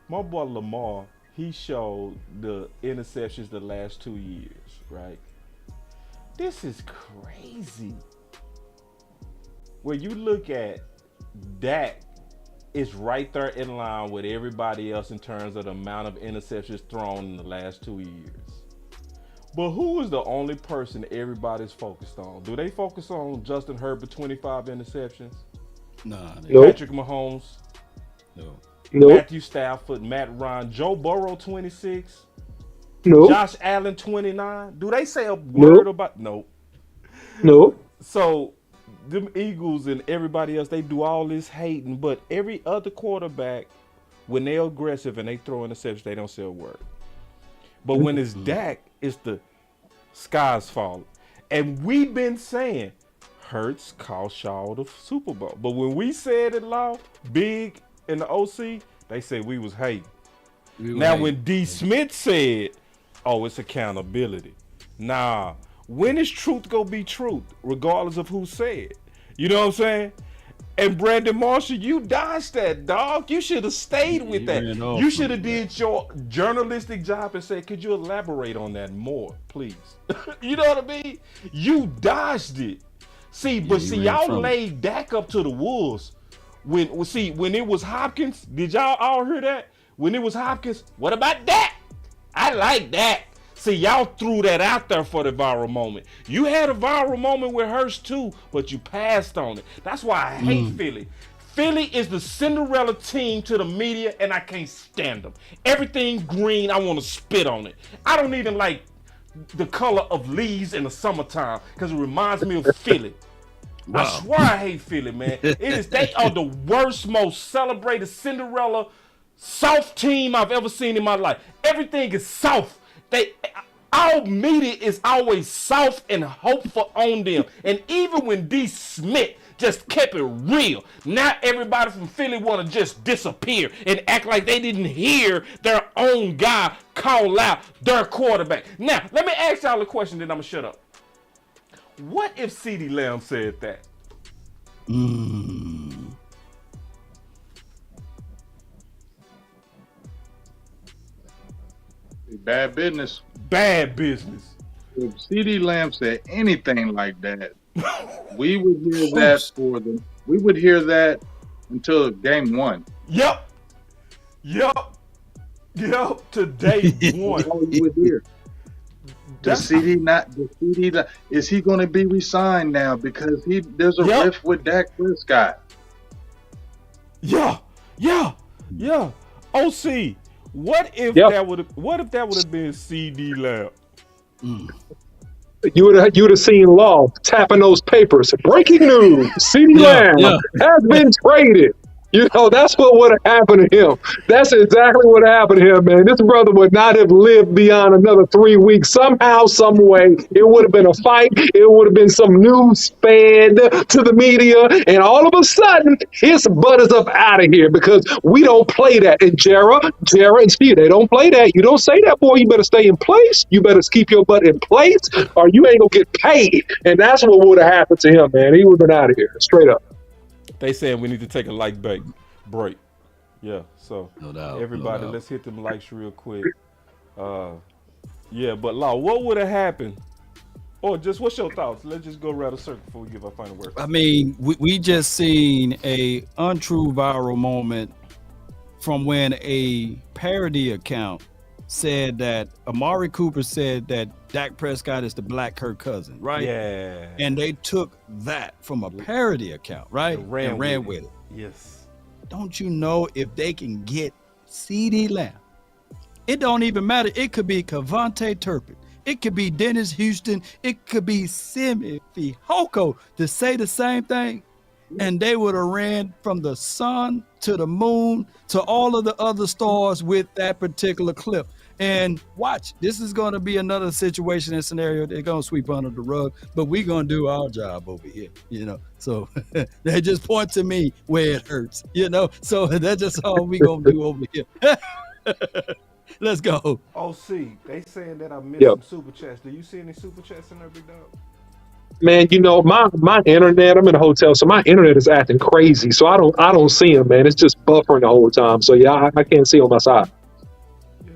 My boy Lamar, he showed the interceptions the last 2 years, right? This is crazy. When you look at Dak, it's right there in line with everybody else in terms of the amount of interceptions thrown in the last 2 years. But who is the only person everybody's focused on? Do they focus on Justin Herbert 25 interceptions? Nah. Patrick Mahomes? No. Matthew Stafford, Matt Ryan, Joe Burrow 26? No. Josh Allen 29? Do they say a word about? Nope. No. So them Eagles and everybody else, they do all this hating, but every other quarterback, when they're aggressive and they throw interceptions, they don't say a word. But when it's Dak, it's the sky's falling. And we've been saying, Hurts cost y'all the Super Bowl. But when we said it loud, big in the OC, they said we was hating. When D. Smith said, oh, it's accountability. Nah, when is truth gonna be truth, regardless of who said? You know what I'm saying? And Brandon Marshall, you dodged that, dog. You should have stayed with that. You should have did your journalistic job and said, could you elaborate on that more, please? You know what I mean? You dodged it. See, y'all laid Dak up to the wolves. When it was Hopkins, did y'all all hear that? When it was Hopkins, what about Dak? I like Dak. See, y'all threw that out there for the viral moment. You had a viral moment with Hurts too, but you passed on it. That's why I hate Philly. Philly is the Cinderella team to the media, and I can't stand them. Everything green, I want to spit on it. I don't even like the color of leaves in the summertime because it reminds me of Philly. Wow. I swear I hate Philly, man. They are the worst, most celebrated Cinderella soft team I've ever seen in my life. Everything is soft. Our media is always soft and hopeful on them. And even when D. Smith just kept it real, now everybody from Philly want to just disappear and act like they didn't hear their own guy call out their quarterback. Now, let me ask y'all a question, then I'm going to shut up. What if CeeDee Lamb said that? Bad business. Bad business. If CeeDee Lamb said anything like that, we would hear that we would hear that until game one. Yep. Today one. All you would hear. Is he going to be re-signed now because there's a rift with Dak Prescott? Yeah. OC, what if that would have been CeeDee Lamb? You would have seen Law tapping those papers. Breaking news: CeeDee Lamb has been traded. You know, that's what would have happened to him. That's exactly what happened to him, man. This brother would not have lived beyond another 3 weeks. Somehow, some way, it would have been a fight. It would have been some news fed to the media. And all of a sudden, his butt is up out of here because we don't play that. And Jara and Steve, they don't play that. You don't say that, boy. You better stay in place. You better keep your butt in place or you ain't going to get paid. And that's what would have happened to him, man. He would have been out of here, straight up. They saying we need to take a light break. Yeah, so everybody, let's hit them likes real quick. But Law, what would have happened? Or just what's your thoughts? Let's just go around the circle before we give our final word. I mean, we just seen a untrue viral moment from when a parody account said that Amari Cooper said that Dak Prescott is the black Kirk Cousins, right? Yeah. And they took that from a parody account, right? And ran with it. Yes. Don't you know if they can get CeeDee Lamb? It don't even matter. It could be Cavante Turpin. It could be Dennis Houston. It could be Simi Fehoko to say the same thing. And they would have ran from the sun to the moon to all of the other stars with that particular clip. And watch, this is going to be another situation and scenario they're going to sweep under the rug, but we're going to do our job over here, you know. So they just point to me where it hurts, you know. So that's just all we're going to do over here. Let's go. OC, they saying that I missed some super chats. Do you see any super chats in there, big dog? Man, you know, my internet, I'm in a hotel, so my internet is acting crazy. So I don't see them, man. It's just buffering the whole time. So yeah, I can't see on my side. Yeah,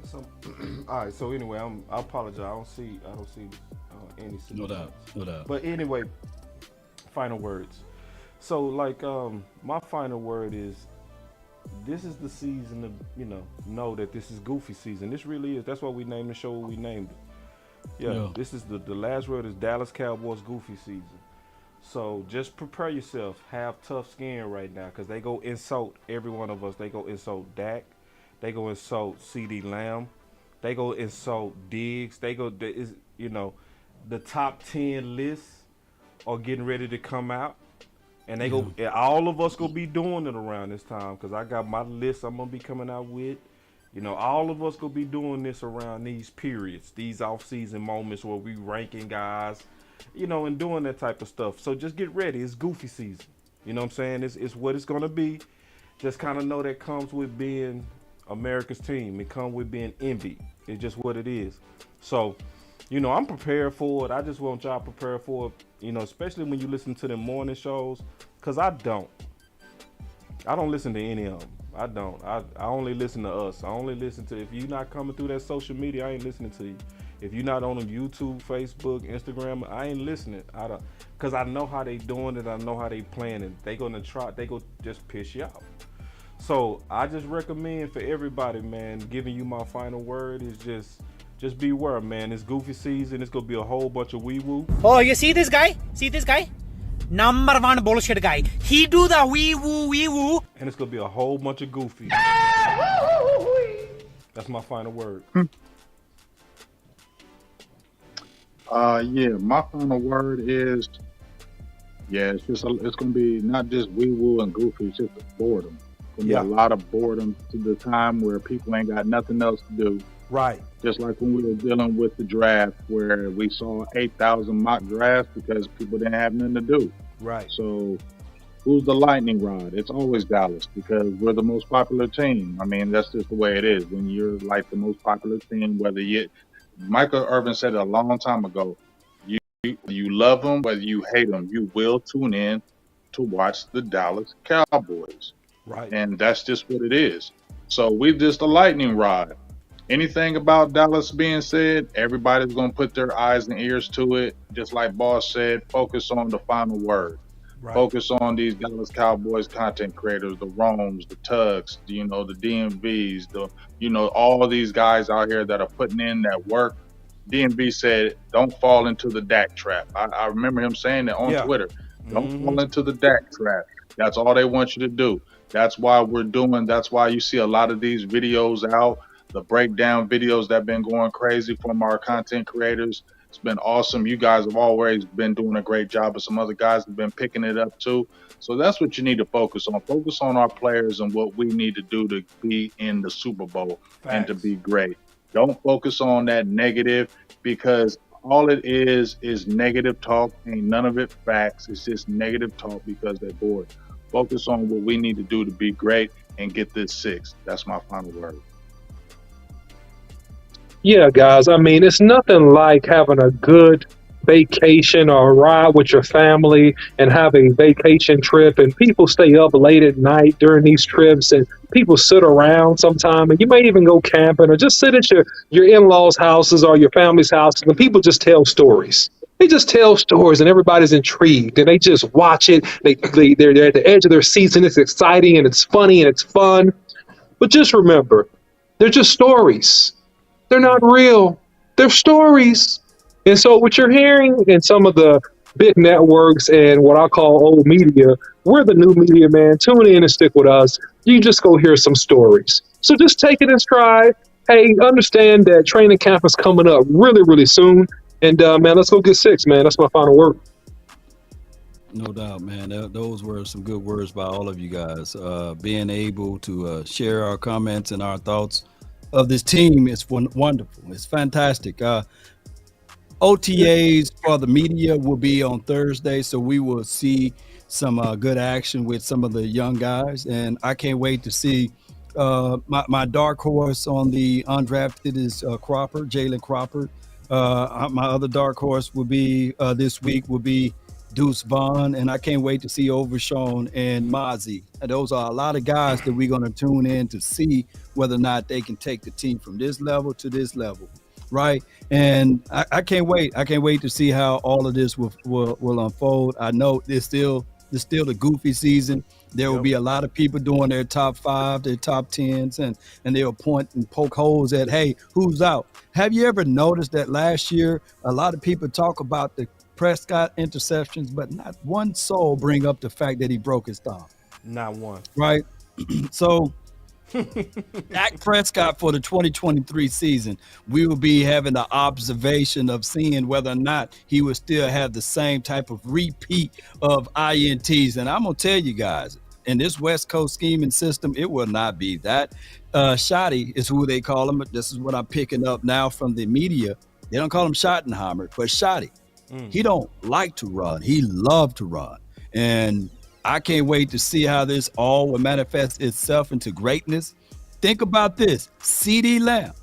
all right, so anyway, I apologize. I don't see any super chats. No doubt. But anyway, final words. So like my final word is this is the season to, know that this is goofy season. This really is. That's why we named the show what we named it. Yeah. This is the last word is Dallas Cowboys goofy season. So just prepare yourself. Have tough skin right now because they go insult every one of us. They go insult Dak. They go insult CeeDee Lamb. They go insult Diggs. They go, the top 10 lists are getting ready to come out. And they go, all of us gonna be doing it around this time because I got my list I'm gonna be coming out with. All of us gonna be doing this around these periods, these off-season moments where we ranking guys, and doing that type of stuff. So just get ready. It's goofy season. You know what I'm saying? It's what it's gonna be. Just kind of know that comes with being America's team. It comes with being envy. It's just what it is. So, I'm prepared for it. I just want y'all prepared for it, especially when you listen to the morning shows, because I don't listen to any of them. I don't. I only listen to us. I only listen to, if you're not coming through that social media, I ain't listening to you. If you're not on YouTube, Facebook, Instagram, I ain't listening. Because I know how they doing it. I know how they playing it. They going to just piss you off. So I just recommend for everybody, man, giving you my final word is just beware, man. It's goofy season. It's going to be a whole bunch of wee-woo. Oh, you see this guy? Number one bullshit guy. He do the wee-woo. And it's going to be a whole bunch of goofy. That's my final word. My final word is, it's going to be not just wee-woo and goofy, it's just boredom. It's going to be a lot of boredom to the time where people ain't got nothing else to do. Right. Just like when we were dealing with the draft where we saw 8,000 mock drafts because people didn't have nothing to do. Right. So who's the lightning rod? It's always Dallas because we're the most popular team. I mean, that's just the way it is. When you're like the most popular team, Michael Irvin said it a long time ago, you love them, whether you hate them, you will tune in to watch the Dallas Cowboys. Right. And that's just what it is. So we're just a lightning rod. Anything about Dallas being said, everybody's going to put their eyes and ears to it. Just like Boss said, focus on the final word. Right. Focus on these Dallas Cowboys content creators, the Romes, the Tugs, the DMVs, all of these guys out here that are putting in that work. DMV said, don't fall into the Dak trap. I remember him saying that on Twitter. Don't fall into the Dak trap. That's all they want you to do. That's why you see a lot of these videos out, the breakdown videos that have been going crazy from our content creators. It's been awesome. You guys have always been doing a great job, but some other guys have been picking it up too. So that's what you need to focus on. Focus on our players and what we need to do to be in the Super Bowl and to be great. Don't focus on that negative because all it is negative talk. Ain't none of it facts. It's just negative talk because they're bored. Focus on what we need to do to be great and get this 6. That's my final word. Yeah, guys. I mean, it's nothing like having a good vacation or a ride with your family and have a vacation trip, and people stay up late at night during these trips, and people sit around sometime, and you may even go camping or just sit at your in-laws' houses or your family's houses, and people just tell stories. They just tell stories, and everybody's intrigued, and they just watch it. They're at the edge of their seats, and it's exciting, and it's funny, and it's fun. But just remember, they're just stories. They're not real. They're stories. And so what you're hearing in some of the big networks and what I call old media, we're the new media, man. Tune in and stick with us. You just go hear some stories. So just take it in stride. Hey, understand that training camp is coming up really, really soon. And, man, let's go get 6, man. That's my final word. No doubt, man. Those were some good words by all of you guys. Being able to share our comments and our thoughts of this team is wonderful. It's fantastic. OTAs for the media will be on Thursday, so we will see some good action with some of the young guys, and I can't wait to see my dark horse on the undrafted is Jalen Cropper. My other dark horse will be this week will be Deuce Vaughn, and I can't wait to see Overshown and Mozzie. And those are a lot of guys that we're going to tune in to see whether or not they can take the team from this level to this level. Right. And I can't wait. I can't wait to see how all of this will unfold. I know it's still the goofy season. There will be a lot of people doing their top 5, their top 10s, and they'll point and poke holes at, hey, who's out? Have you ever noticed that last year, a lot of people talk about the Prescott interceptions, but not one soul bring up the fact that he broke his thumb? Not one. Right. So Dak Prescott for the 2023 season, we will be having the observation of seeing whether or not he will still have the same type of repeat of INTs. And I'm going to tell you guys, in this West Coast scheming system, it will not be that. Shoddy is who they call him. This is what I'm picking up now from the media. They don't call him Schottenheimer, but Shoddy. He don't like to run. He loved to run. And I can't wait to see how this all will manifest itself into greatness. Think about this. CeeDee Lamb.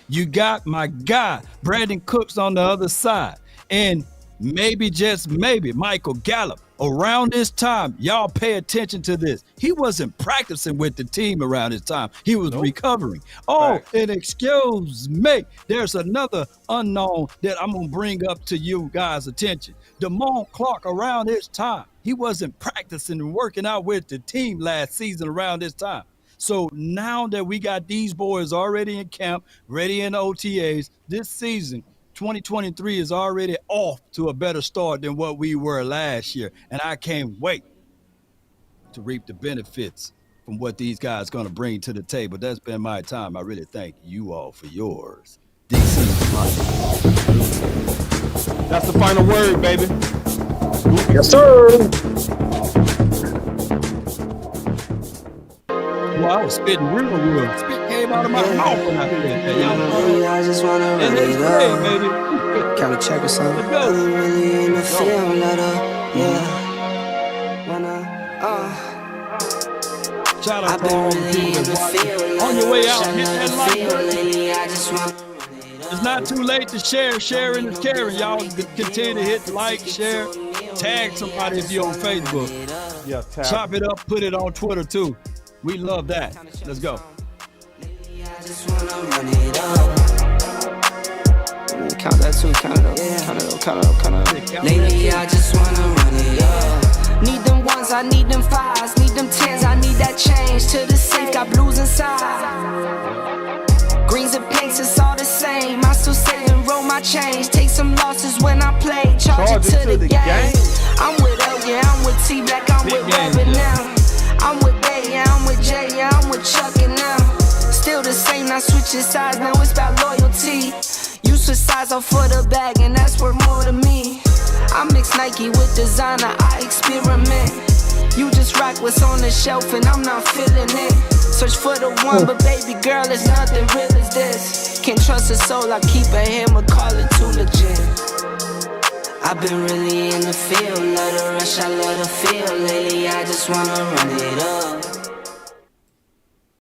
You got my guy, Brandon Cooks, on the other side. And maybe, just maybe, Michael Gallup. Around this time, y'all pay attention to this. He wasn't practicing with the team around this time. He was recovering. Oh, and excuse me, there's another unknown that I'm going to bring up to you guys' attention. Damone Clark, around this time, he wasn't practicing and working out with the team last season around this time. So now that we got these boys already in camp, ready in OTAs, this season, 2023 is already off to a better start than what we were last year. And I can't wait to reap the benefits from what these guys are going to bring to the table. That's been my time. I really thank you all for yours. DC. That's the final word, baby. Yes, sir. Well, I was spitting real. Spit came out of my mouth when I said that. Y'all I just wanna run it up. baby. Can we check or something? Let's go. I'm really in the field, let up. Yeah. Shout out I've to all been the really people in the that's field. watching. On your way out, hit that like button. Lately, I just wanna run it up. It's not too late to share. Sharing is caring. Y'all continue to hit like, share, tag somebody if you're on Facebook. Yeah, tag. Chop it up, put it on Twitter too. We love that. Let's go. I just wanna run it up. Count that too, count it up, count it up. Lately, I just wanna run it up. Need them ones, I need them fives, need them tens, I need that change to the safe, got blues inside. Greens and pinks, it's all the same. I still save and roll my change. Take some losses when I play, charge it to the game. I'm with L, yeah, I'm with T Black, I'm with Robin now. I'm with Bay, yeah, I'm with Jay, yeah, I'm with Chuck and now. Still the same, not switching sides, now it's about loyalty. You switch sides off for the bag, and that's worth more to me. I mix Nike with designer, I experiment. You just rock what's on the shelf, and I'm not feeling it. Search for the one, but baby girl, it's nothing real as this. Can't trust a soul, I keep a hammer, call it too legit. I've been really in the field, love the rush, I love the feel. Lately, I just wanna run it up.